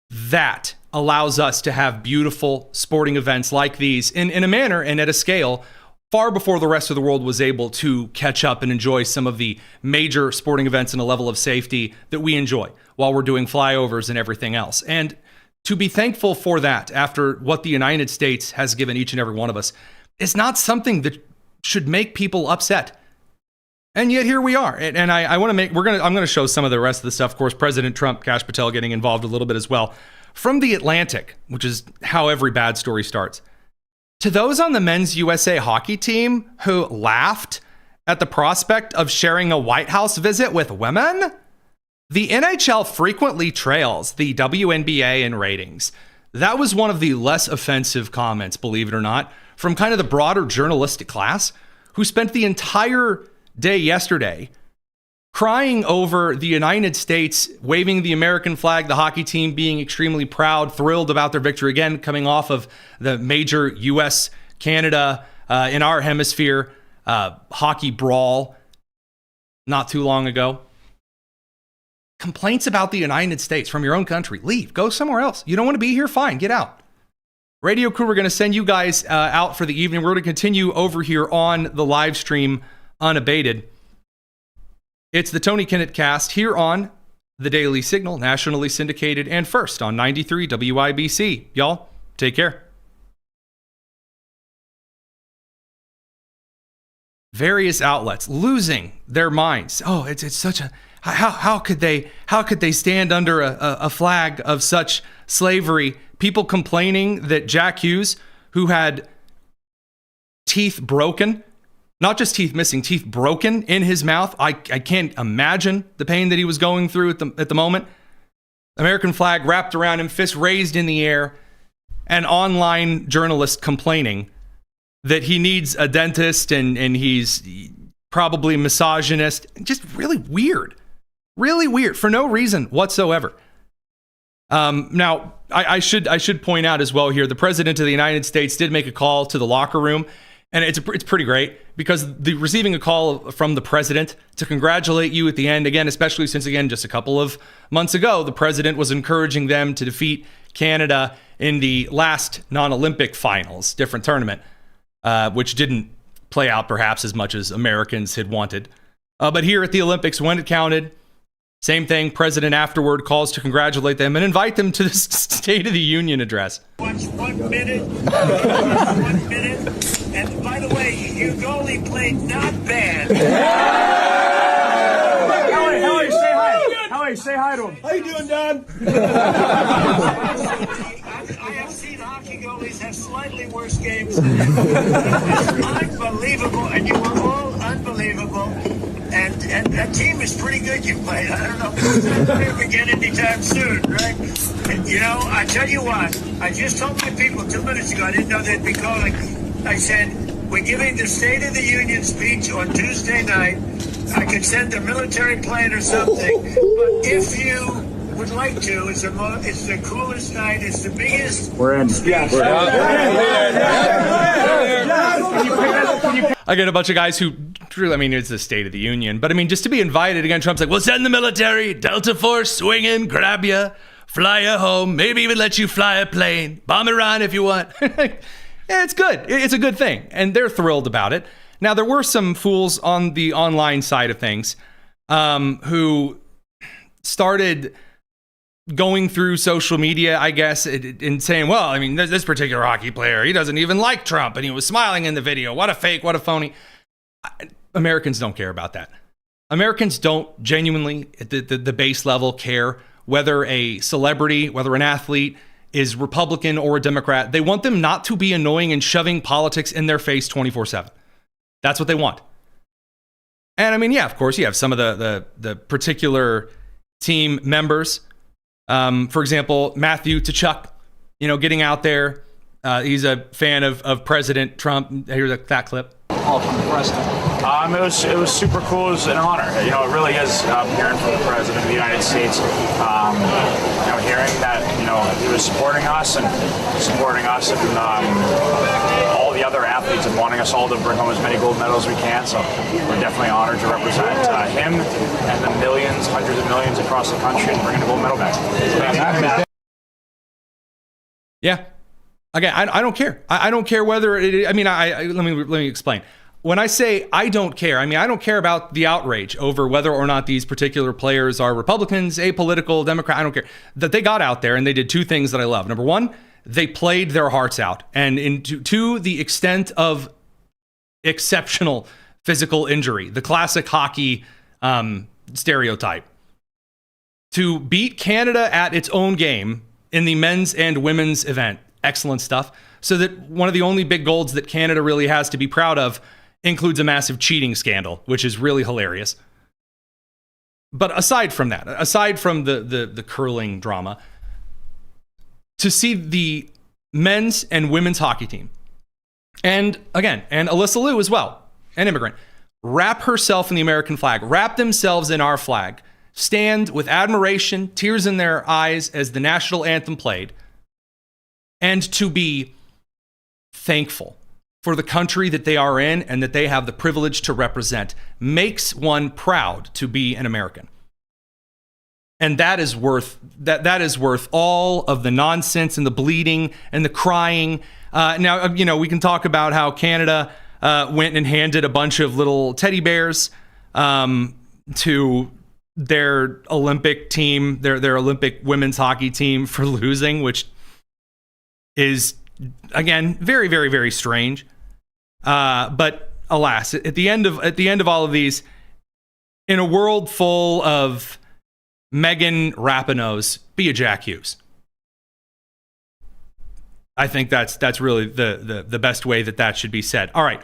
That allows us to have beautiful sporting events like these in a manner and at a scale far before the rest of the world was able to catch up and enjoy some of the major sporting events in a level of safety that we enjoy while we're doing flyovers and everything else. And to be thankful for that after what the United States has given each and every one of us is not something that should make people upset. And yet here we are. And I want to I'm going to show some of the rest of the stuff. Of course, President Trump, Kash Patel getting involved a little bit as well. From The Atlantic, which is how every bad story starts. To those on the men's USA hockey team who laughed at the prospect of sharing a White House visit with women, the NHL frequently trails the WNBA in ratings. That was one of the less offensive comments, believe it or not, from kind of the broader journalistic class who spent the entire day yesterday crying over the United States waving the American flag, the hockey team being extremely proud, thrilled about their victory again, coming off of the major U.S. Canada in our hemisphere hockey brawl not too long ago. Complaints about the United States from your own country. Leave. Go somewhere else. You don't want to be here? Fine. Get out. Radio crew, we're going to send you guys out for the evening. We're going to continue over here on the live stream unabated. It's the Tony Kinnett cast here on the Daily Signal, nationally syndicated and first on 93 WIBC. Y'all, take care. Various outlets losing their minds. Oh, it's such a how could they stand under a flag of such slavery? People complaining that Jack Hughes, who had teeth broken, not just teeth missing, teeth broken in his mouth. I can't imagine the pain that he was going through at the moment. American flag wrapped around him, fist raised in the air, an online journalist complaining that he needs a dentist and he's probably misogynist. Just really weird for no reason whatsoever. Now, I should point out as well here, the President of the United States did make a call to the locker room. And it's pretty great because receiving a call from the president to congratulate you at the end, again, especially since, again, just a couple of months ago, the president was encouraging them to defeat Canada in the last non-Olympic finals, different tournament, which didn't play out perhaps as much as Americans had wanted. But here at the Olympics, when it counted, same thing, president afterward calls to congratulate them and invite them to the State of the Union address. Watch 1 minute. 1 minute. And by the way, your goalie played not bad. Howie, say hi. Howie, say hi to him. How you doing, Don? I have seen hockey goalies have slightly worse games than you. Unbelievable, and you were all unbelievable. And that team is pretty good you played. I don't know if it's not going to begin anytime soon, right? And, you know, I tell you what, I just told my people 2 minutes ago, I didn't know they'd be calling. I said, we're giving the State of the Union speech on Tuesday night. I could send a military plane or something. But if you would like to, it's the coolest night. It's the biggest. We're in. Speech. I get a bunch of guys who, I mean, it's the State of the Union, but I mean, just to be invited again, Trump's like, we'll send the military, Delta Force, swing in, grab you, fly you home, maybe even let you fly a plane, bomb Iran if you want. Yeah, it's good. It's a good thing. And they're thrilled about it. Now, there were some fools on the online side of things who started going through social media, I guess, and saying, well, I mean, this particular hockey player, he doesn't even like Trump, and he was smiling in the video. What a fake, what a phony. Americans don't care about that. Americans don't genuinely, at the base level, care whether a celebrity, whether an athlete is Republican or a Democrat. They want them not to be annoying and shoving politics in their face 24/7. That's what they want. And I mean, yeah, of course, you have some of the particular team members. For example, Matthew Tkachuk, getting out there. He's a fan of President Trump. Here's that clip. All from the president. It was super cool. It was an honor. It really is hearing from the president of the United States. Hearing that he was supporting us and all the other athletes and wanting us all to bring home as many gold medals as we can. So we're definitely honored to represent him and the millions, hundreds of millions across the country and bringing the gold medal back. Yeah. Again, I don't care. I don't care whether it. I mean, let me explain. When I say I don't care, I mean I don't care about the outrage over whether or not these particular players are Republicans, apolitical, Democrat. I don't care. That they got out there and they did two things that I love. Number one, they played their hearts out, and to the extent of exceptional physical injury, the classic hockey stereotype. To beat Canada at its own game in the men's and women's event. Excellent stuff. So that one of the only big golds that Canada really has to be proud of includes a massive cheating scandal, which is really hilarious. But aside from that, aside from the curling drama, to see the men's and women's hockey team, and again, and Alyssa Liu as well, an immigrant, wrap herself in the American flag, wrap themselves in our flag, stand with admiration, tears in their eyes as the national anthem played, and to be thankful for the country that they are in and that they have the privilege to represent makes one proud to be an American. And that is worth all of the nonsense and the bleeding and the crying. Now, we can talk about how Canada went and handed a bunch of little teddy bears to their Olympic team, their Olympic women's hockey team for losing, which is, again, very, very, very strange. But alas, at the end of all of these, in a world full of Megan Rapinoe's, be a Jack Hughes. I think that's really the best way that should be said. All right.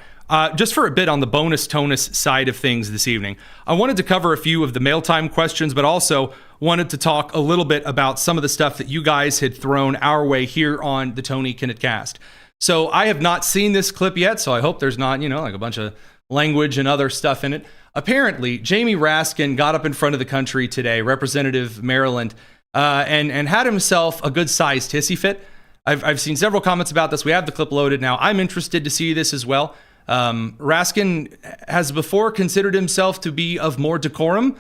Just for a bit on the bonus tonus side of things this evening, I wanted to cover a few of the mail time questions, but also wanted to talk a little bit about some of the stuff that you guys had thrown our way here on the Tony Kinnett Cast. So I have not seen this clip yet, so I hope there's not, like a bunch of language and other stuff in it. Apparently, Jamie Raskin got up in front of the country today, Representative Maryland, and had himself a good-sized hissy fit. I've seen several comments about this. We have the clip loaded now. I'm interested to see this as well. Raskin has before considered himself to be of more decorum,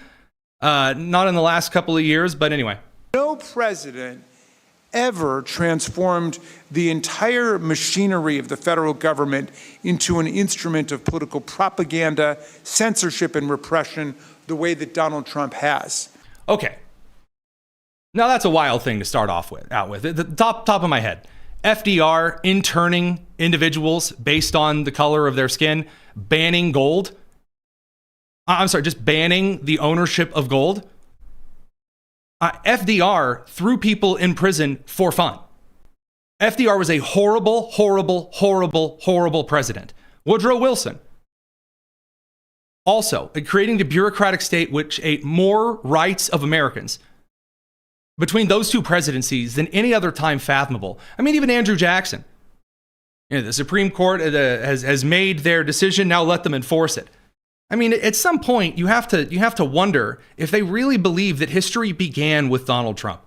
not in the last couple of years, but anyway. No president ever transformed the entire machinery of the federal government into an instrument of political propaganda, censorship, and repression the way that Donald Trump has. Okay. Now that's a wild thing to start out with. The top of my head. FDR interning individuals based on the color of their skin, banning gold. Just banning the ownership of gold. FDR threw people in prison for fun. FDR was a horrible, horrible, horrible, horrible president. Woodrow Wilson. Also, creating the bureaucratic state which ate more rights of Americans between those two presidencies than any other time fathomable. I mean, even Andrew Jackson. The Supreme Court has made their decision, now let them enforce it. I mean, at some point, you have to wonder if they really believe that history began with Donald Trump.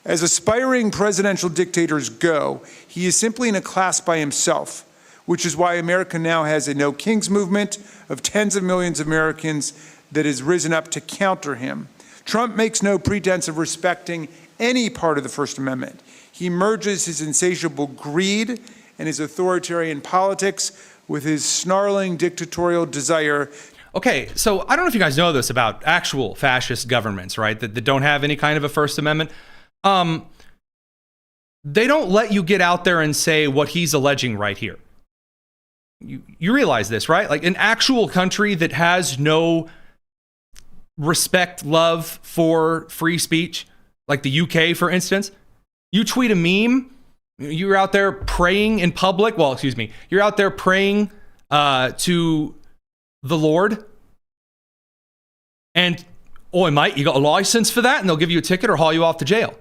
As aspiring presidential dictators go, he is simply in a class by himself, which is why America now has a no kings movement of tens of millions of Americans that has risen up to counter him. Trump makes no pretense of respecting any part of the First Amendment. He merges his insatiable greed and his authoritarian politics with his snarling dictatorial desire. Okay, so I don't know if you guys know this about actual fascist governments, right? That don't have any kind of a First Amendment. They don't let you get out there and say what he's alleging right here. You realize this, right? Like an actual country that has no respect, love for free speech, like the UK, for instance. You tweet a meme, you're out there praying in public. Well, excuse me. You're out there praying to the Lord. And, mate, you got a license for that? And they'll give you a ticket or haul you off to jail.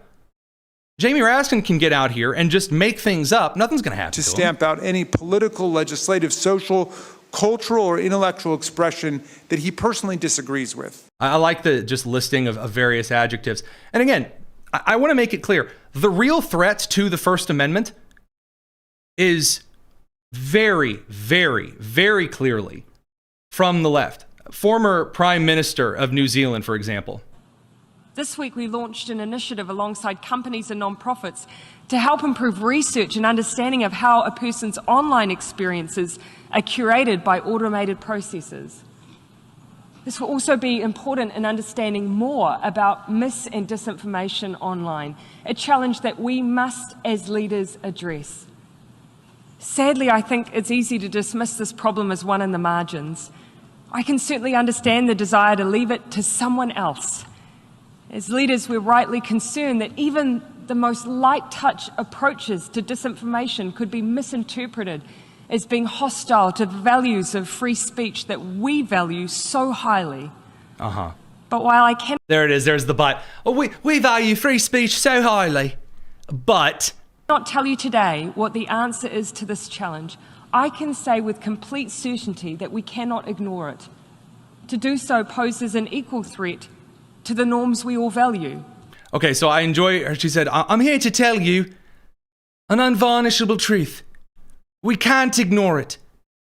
Jamie Raskin can get out here and just make things up. Nothing's going to happen to him. To stamp out any political, legislative, social, cultural, or intellectual expression that he personally disagrees with. I like the just listing of various adjectives. And again, I want to make it clear. The real threat to the First Amendment is very, very, very clearly from the left. Former Prime Minister of New Zealand, for example. This week, we launched an initiative alongside companies and nonprofits to help improve research and understanding of how a person's online experiences are curated by automated processes. This will also be important in understanding more about mis- and disinformation online, a challenge that we must, as leaders, address. Sadly, I think it's easy to dismiss this problem as one in the margins. I can certainly understand the desire to leave it to someone else. As leaders, we're rightly concerned that even the most light-touch approaches to disinformation could be misinterpreted as being hostile to the values of free speech that we value so highly. But while I can... There it is, there's the but. Oh, we value free speech so highly, but... not tell you today what the answer is to this challenge, I can say with complete certainty that we cannot ignore it. To do so poses an equal threat to the norms we all value. Okay, so I enjoy her. She said, I'm here to tell you an unvarnishable truth. We can't ignore it.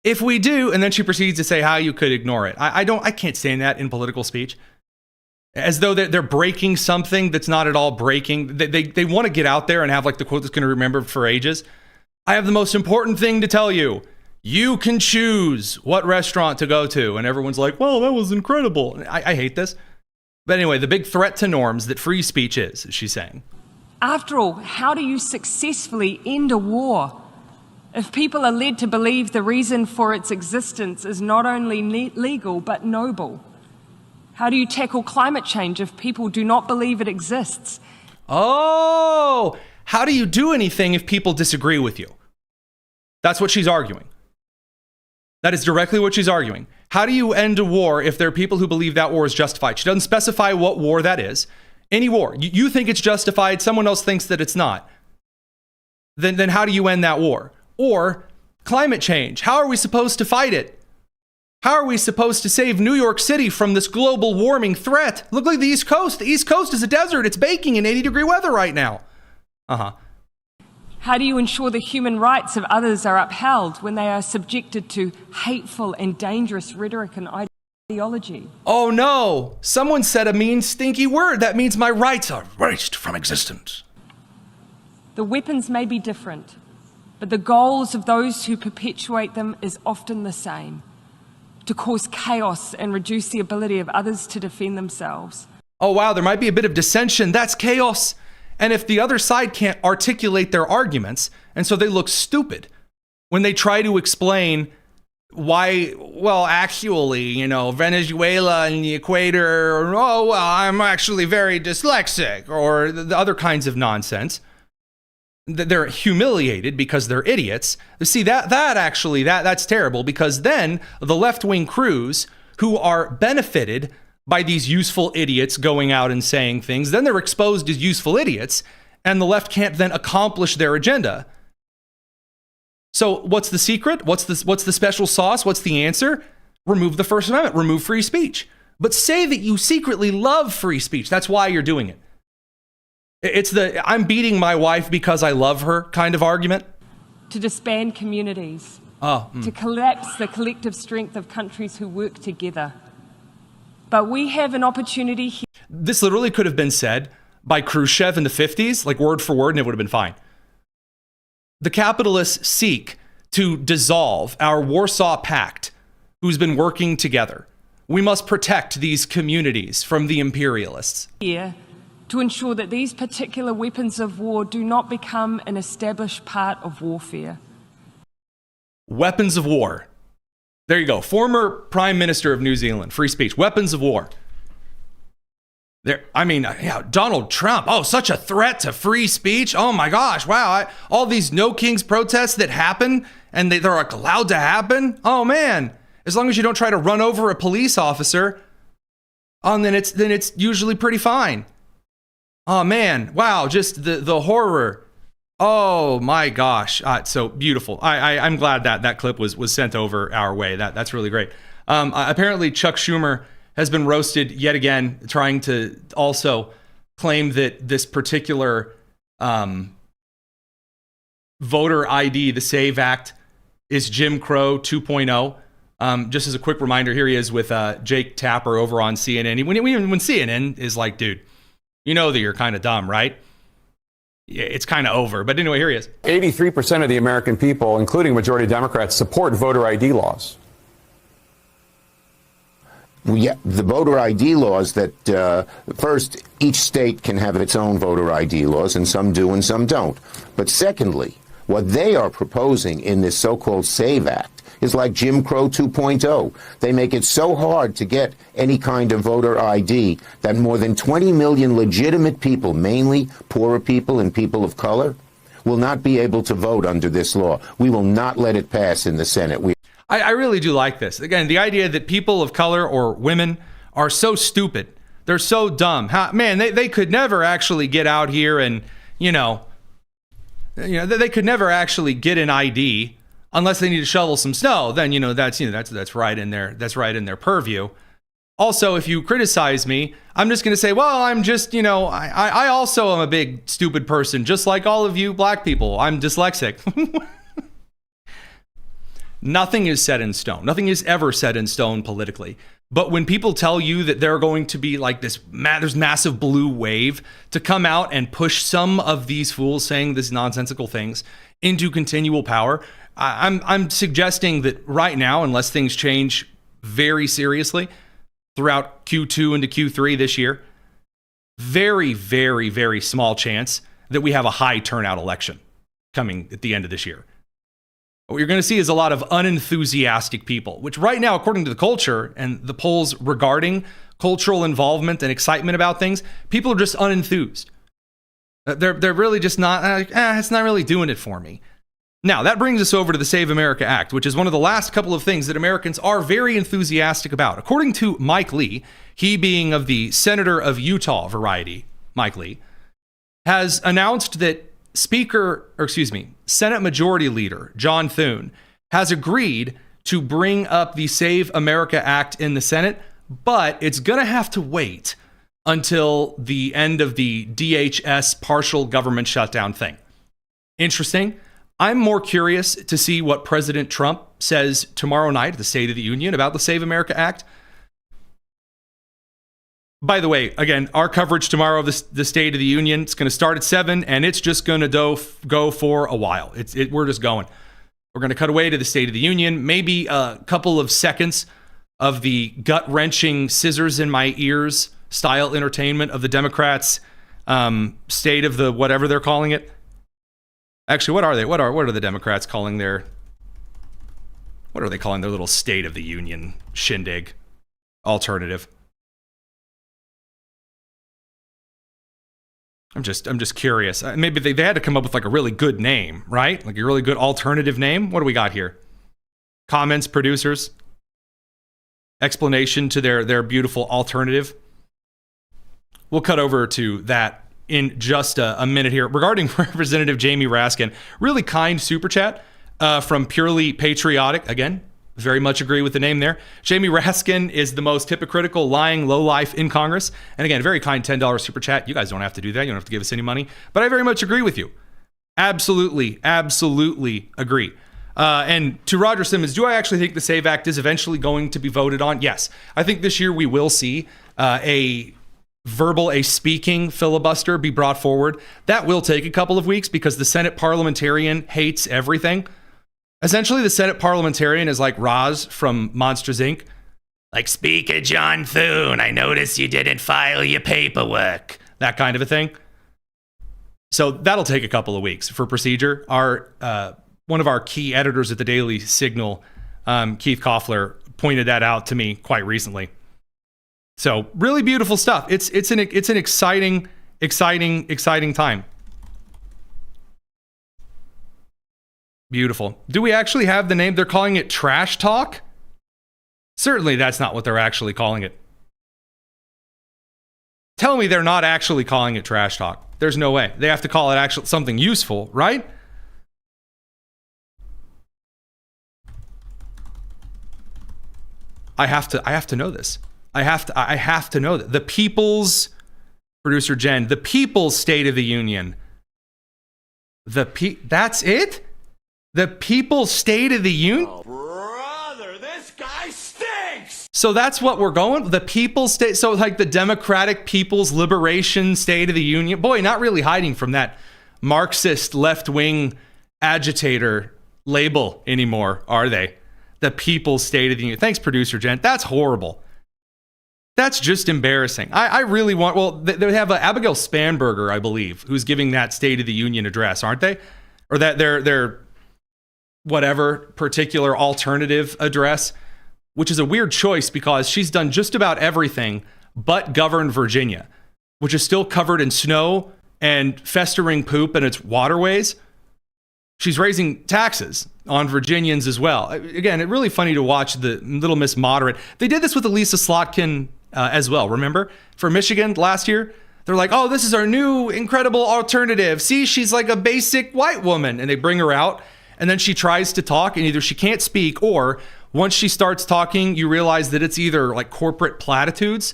If we do, and then she proceeds to say how you could ignore it. I can't stand that in political speech. As though they're breaking something that's not at all breaking. They want to get out there and have like the quote that's going to remember for ages. I have the most important thing to tell you. You can choose what restaurant to go to. And everyone's like, well, that was incredible. I hate this. But anyway, the big threat to norms that free speech is she's saying. After all, how do you successfully end a war if people are led to believe the reason for its existence is not only legal but noble? How do you tackle climate change if people do not believe it exists? Oh, how do you do anything if people disagree with you? That's what she's arguing. That is directly what she's arguing. How do you end a war if there are people who believe that war is justified? She doesn't specify what war that is. Any war. You think it's justified, someone else thinks that it's not. Then how do you end that war? Or climate change. How are we supposed to fight it? How are we supposed to save New York City from this global warming threat? Look like the East Coast. The East Coast is a desert. It's baking in 80-degree weather right now. How do you ensure the human rights of others are upheld when they are subjected to hateful and dangerous rhetoric and ideology? Oh no! Someone said a mean, stinky word. That means my rights are erased from existence. The weapons may be different, but the goals of those who perpetuate them is often the same: to cause chaos and reduce the ability of others to defend themselves. Oh wow, there might be a bit of dissension. That's chaos. And if the other side can't articulate their arguments, and so they look stupid when they try to explain why, well, actually, Venezuela and the equator, or, oh, well, I'm actually very dyslexic, or the other kinds of nonsense. They're humiliated because they're idiots. See, that's terrible, because then the left-wing crews who are benefited by these useful idiots going out and saying things, then they're exposed as useful idiots, and the left can't then accomplish their agenda. So what's the secret? What's the special sauce? What's the answer? Remove the First Amendment, remove free speech. But say that you secretly love free speech. That's why you're doing it. It's the I'm beating my wife because I love her kind of argument. To disband communities. To collapse the collective strength of countries who work together. But we have an opportunity here. This literally could have been said by Khrushchev in the 50s, like word for word, and it would have been fine. The capitalists seek to dissolve our Warsaw Pact, who's been working together. We must protect these communities from the imperialists. Here to ensure that these particular weapons of war do not become an established part of warfare. Weapons of war. There you go. Former Prime Minister of New Zealand. Free speech. Weapons of war. Donald Trump. Oh, such a threat to free speech. Oh my gosh. Wow. All these No Kings protests that happen and they're like allowed to happen. Oh man. As long as you don't try to run over a police officer, then it's usually pretty fine. Oh man. Wow. Just the horror. Oh my gosh. So beautiful. I'm glad that clip was sent over our way. That's really great. Apparently Chuck Schumer has been roasted yet again, trying to also claim that this particular voter ID, the SAVE Act, is Jim Crow 2.0. Just as a quick reminder, here he is with Jake Tapper over on CNN. When CNN is like, dude, You know that you're kind of dumb, right? Yeah, it's kind of over. But anyway, here he is. 83% of the American people, including majority Democrats, support voter ID laws. Well, yeah, the voter ID laws that, first, each state can have its own voter ID laws, and some do and some don't. But secondly, what they are proposing in this so-called SAVE Act is like Jim Crow 2.0. They make it so hard to get any kind of voter ID that more than 20 million legitimate people, mainly poorer people and people of color, will not be able to vote under this law. We will not let it pass in the Senate. I really do like this. Again, the idea that people of color or women are so stupid. They're so dumb. Man, they could never actually get out here and, they could never actually get an ID unless they need to shovel some snow. Then, that's right in there. That's right in their purview. Also, if you criticize me, I'm just going to say, well, I'm just, I also am a big stupid person, just like all of you black people. I'm dyslexic. Nothing is set in stone. Nothing is ever set in stone politically. But when people tell you that they're going to be like this, there's massive blue wave to come out and push some of these fools saying these nonsensical things into continual power, I'm suggesting that right now, unless things change very seriously throughout Q2 into Q3 this year, very, very, very small chance that we have a high turnout election coming at the end of this year. What you're going to see is a lot of unenthusiastic people, which right now, according to the culture and the polls regarding cultural involvement and excitement about things, people are just unenthused. They're really just not, it's not really doing it for me. Now, that brings us over to the Save America Act, which is one of the last couple of things that Americans are very enthusiastic about. According to Mike Lee, he being of the Senator of Utah variety, Mike Lee, has announced that Senate Majority Leader John Thune has agreed to bring up the Save America Act in the Senate, but it's going to have to wait until the end of the DHS partial government shutdown thing. Interesting. I'm more curious to see what President Trump says tomorrow night at the State of the Union about the Save America Act. By the way, again, our coverage tomorrow of the State of the Union, it's going to start at 7, and it's just going to go for a while. We're just going. We're going to cut away to the State of the Union, maybe a couple of seconds of the gut-wrenching scissors in my ears style entertainment of the Democrats' state of the whatever they're calling it. Actually, what are they? What are the Democrats calling their? What are they calling their little State of the Union shindig alternative? I'm just curious. Maybe they had to come up with like a really good name, right? Like a really good alternative name. What do we got here? Comments, producers. Explanation to their beautiful alternative. We'll cut over to that in just a minute here. Regarding Representative Jamie Raskin, really kind super chat from Purely Patriotic. Again, very much agree with the name there. Jamie Raskin is the most hypocritical, lying lowlife in Congress. And again, very kind $10 super chat. You guys don't have to do that. You don't have to give us any money. But I very much agree with you. Absolutely, absolutely agree. And to Roger Simmons, do I actually think the SAVE Act is eventually going to be voted on? Yes. I think this year we will see a speaking filibuster be brought forward. That will take a couple of weeks because the Senate parliamentarian hates everything. Essentially, the Senate parliamentarian is like Roz from Monsters, Inc. Like, Speaker John Thune, I notice you didn't file your paperwork. That kind of a thing. So that'll take a couple of weeks for procedure. One of our key editors at the Daily Signal, Keith Koffler, pointed that out to me quite recently. So really beautiful stuff. It's an exciting time. Beautiful. Do we actually have the name? They're calling it Trash Talk? Certainly that's not what they're actually calling it. Tell me they're not actually calling it Trash Talk. There's no way. They have to call it something useful, right? I have to know this. I have to know that. The People's, producer Jen, the People's State of the Union. That's it? The People's State of the Union? Oh, brother, this guy stinks! So that's what we're going. The People's State. So like the Democratic People's Liberation State of the Union. Boy, not really hiding from that Marxist left-wing agitator label anymore, are they? The People's State of the Union. Thanks, producer Jen. That's horrible. That's just embarrassing. I really want, well, they have Abigail Spanberger, I believe, who's giving that State of the Union address, aren't they? Or that their whatever particular alternative address, which is a weird choice because she's done just about everything but govern Virginia, which is still covered in snow and festering poop in its waterways. She's raising taxes on Virginians as well. Again, it's really funny to watch the Little Miss Moderate. They did this with Elisa Slotkin as well, remember? For Michigan last year. They're like, oh, this is our new incredible alternative. See, she's like a basic white woman. And they bring her out, and then she tries to talk, and either she can't speak, or once she starts talking, you realize that it's either like corporate platitudes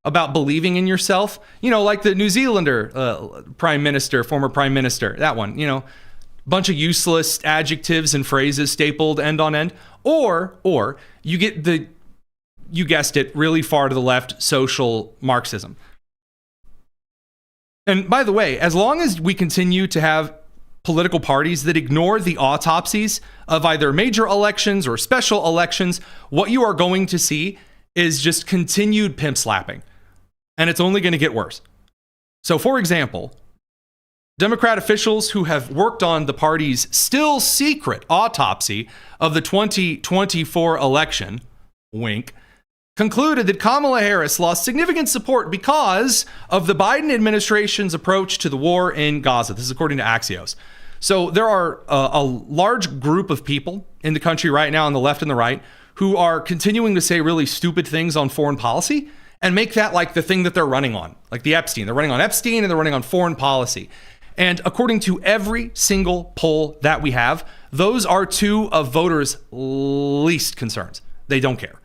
about believing in yourself, you know, like the New Zealander former prime minister, that one, you know, bunch of useless adjectives and phrases stapled end on end, or you get you guessed it, really far to the left, social Marxism. And by the way, as long as we continue to have political parties that ignore the autopsies of either major elections or special elections, what you are going to see is just continued pimp slapping. And it's only going to get worse. So, for example, Democrat officials who have worked on the party's still secret autopsy of the 2024 election, wink, concluded that Kamala Harris lost significant support because of the Biden administration's approach to the war in Gaza. This is according to Axios. So there are a large group of people in the country right now on the left and the right who are continuing to say really stupid things on foreign policy and make that like the thing that they're running on, like the Epstein. They're running on Epstein and they're running on foreign policy. And according to every single poll that we have, those are two of voters' least concerns. They don't care.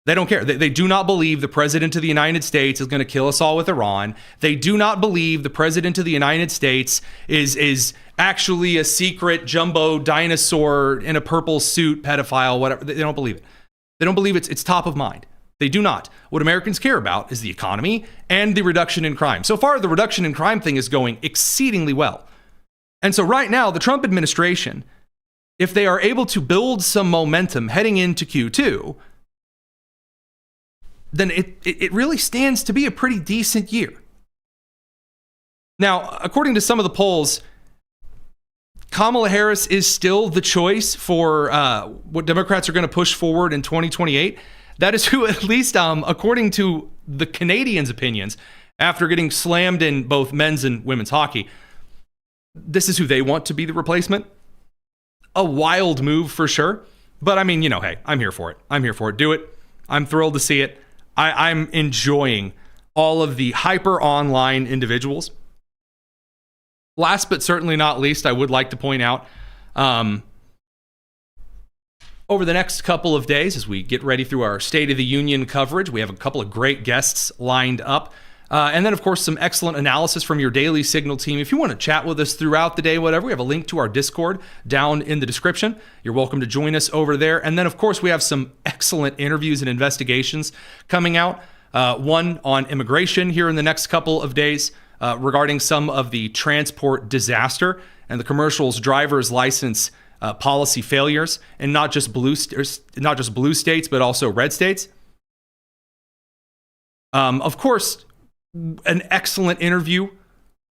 They don't care. They do not believe the president of the United States is going to kill us all with Iran. They do not believe the president of the United States is actually a secret jumbo dinosaur in a purple suit pedophile, whatever. They don't believe it. They don't believe it's top of mind. They do not. What Americans care about is the economy and the reduction in crime. So far, the reduction in crime thing is going exceedingly well. And so right now, the Trump administration, if they are able to build some momentum heading into Q2, then it really stands to be a pretty decent year. Now, according to some of the polls, Kamala Harris is still the choice for what Democrats are going to push forward in 2028. That is who, at least according to the Canadians' opinions, after getting slammed in both men's and women's hockey, this is who they want to be the replacement. A wild move for sure. But I mean, you know, hey, I'm here for it. I'm here for it. Do it. I'm thrilled to see it. I'm enjoying all of the hyper online individuals. Last but certainly not least, I would like to point out, over the next couple of days, as we get ready through our State of the Union coverage, we have a couple of great guests lined up. And then, of course, some excellent analysis from your Daily Signal team. If you want to chat with us throughout the day, whatever, we have a link to our Discord down in the description. You're welcome to join us over there. And then, of course, we have some excellent interviews and investigations coming out. One on immigration here in the next couple of days regarding some of the transport disaster and the commercial's driver's license policy failures, and not just blue states, but also red states. Of course, an excellent interview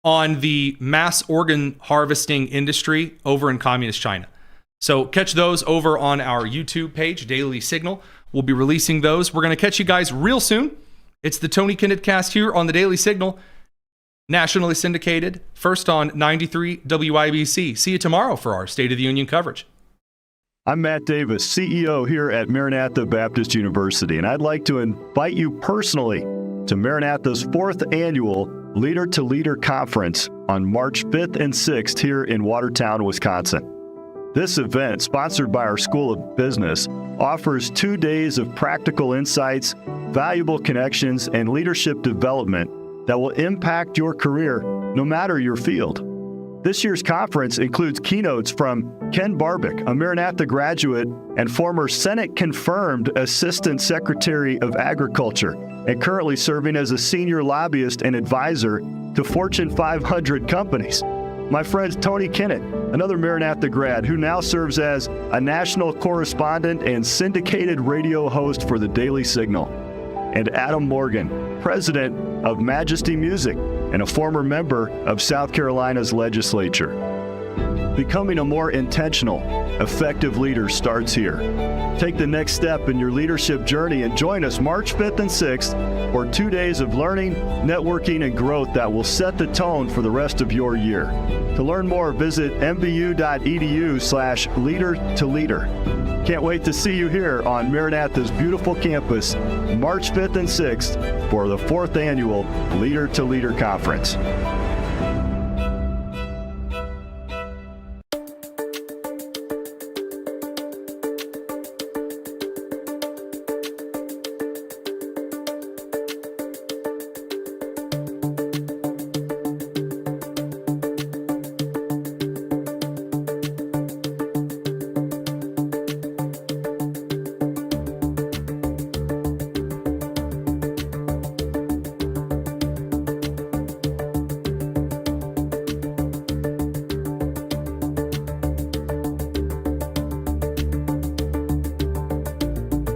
on the mass organ harvesting industry over in communist China. So catch those over on our YouTube page, Daily Signal. We'll be releasing those. We're going to catch you guys real soon. It's the Tony Kinnett Cast here on the Daily Signal, nationally syndicated, first on 93 WIBC. See you tomorrow for our State of the Union coverage. I'm Matt Davis, CEO here at Maranatha Baptist University, and I'd like to invite you personally to Maranatha's 4th annual Leader to Leader Conference on March 5th and 6th here in Watertown, Wisconsin. This event, sponsored by our School of Business, offers 2 days of practical insights, valuable connections, and leadership development that will impact your career no matter your field. This year's conference includes keynotes from Ken Barbic, a Maranatha graduate and former Senate-confirmed Assistant Secretary of Agriculture, and currently serving as a senior lobbyist and advisor to Fortune 500 companies. My friend Tony Kinnett, another Maranatha grad who now serves as a national correspondent and syndicated radio host for the Daily Signal. And Adam Morgan, president of Majesty Music and a former member of South Carolina's legislature. Becoming a more intentional, effective leader starts here. Take the next step in your leadership journey and join us March 5th and 6th for 2 days of learning, networking, and growth that will set the tone for the rest of your year. To learn more, visit mbu.edu/leader-to-leader. Can't wait to see you here on Maranatha's beautiful campus, March 5th and 6th for the 4th annual Leader to Leader Conference.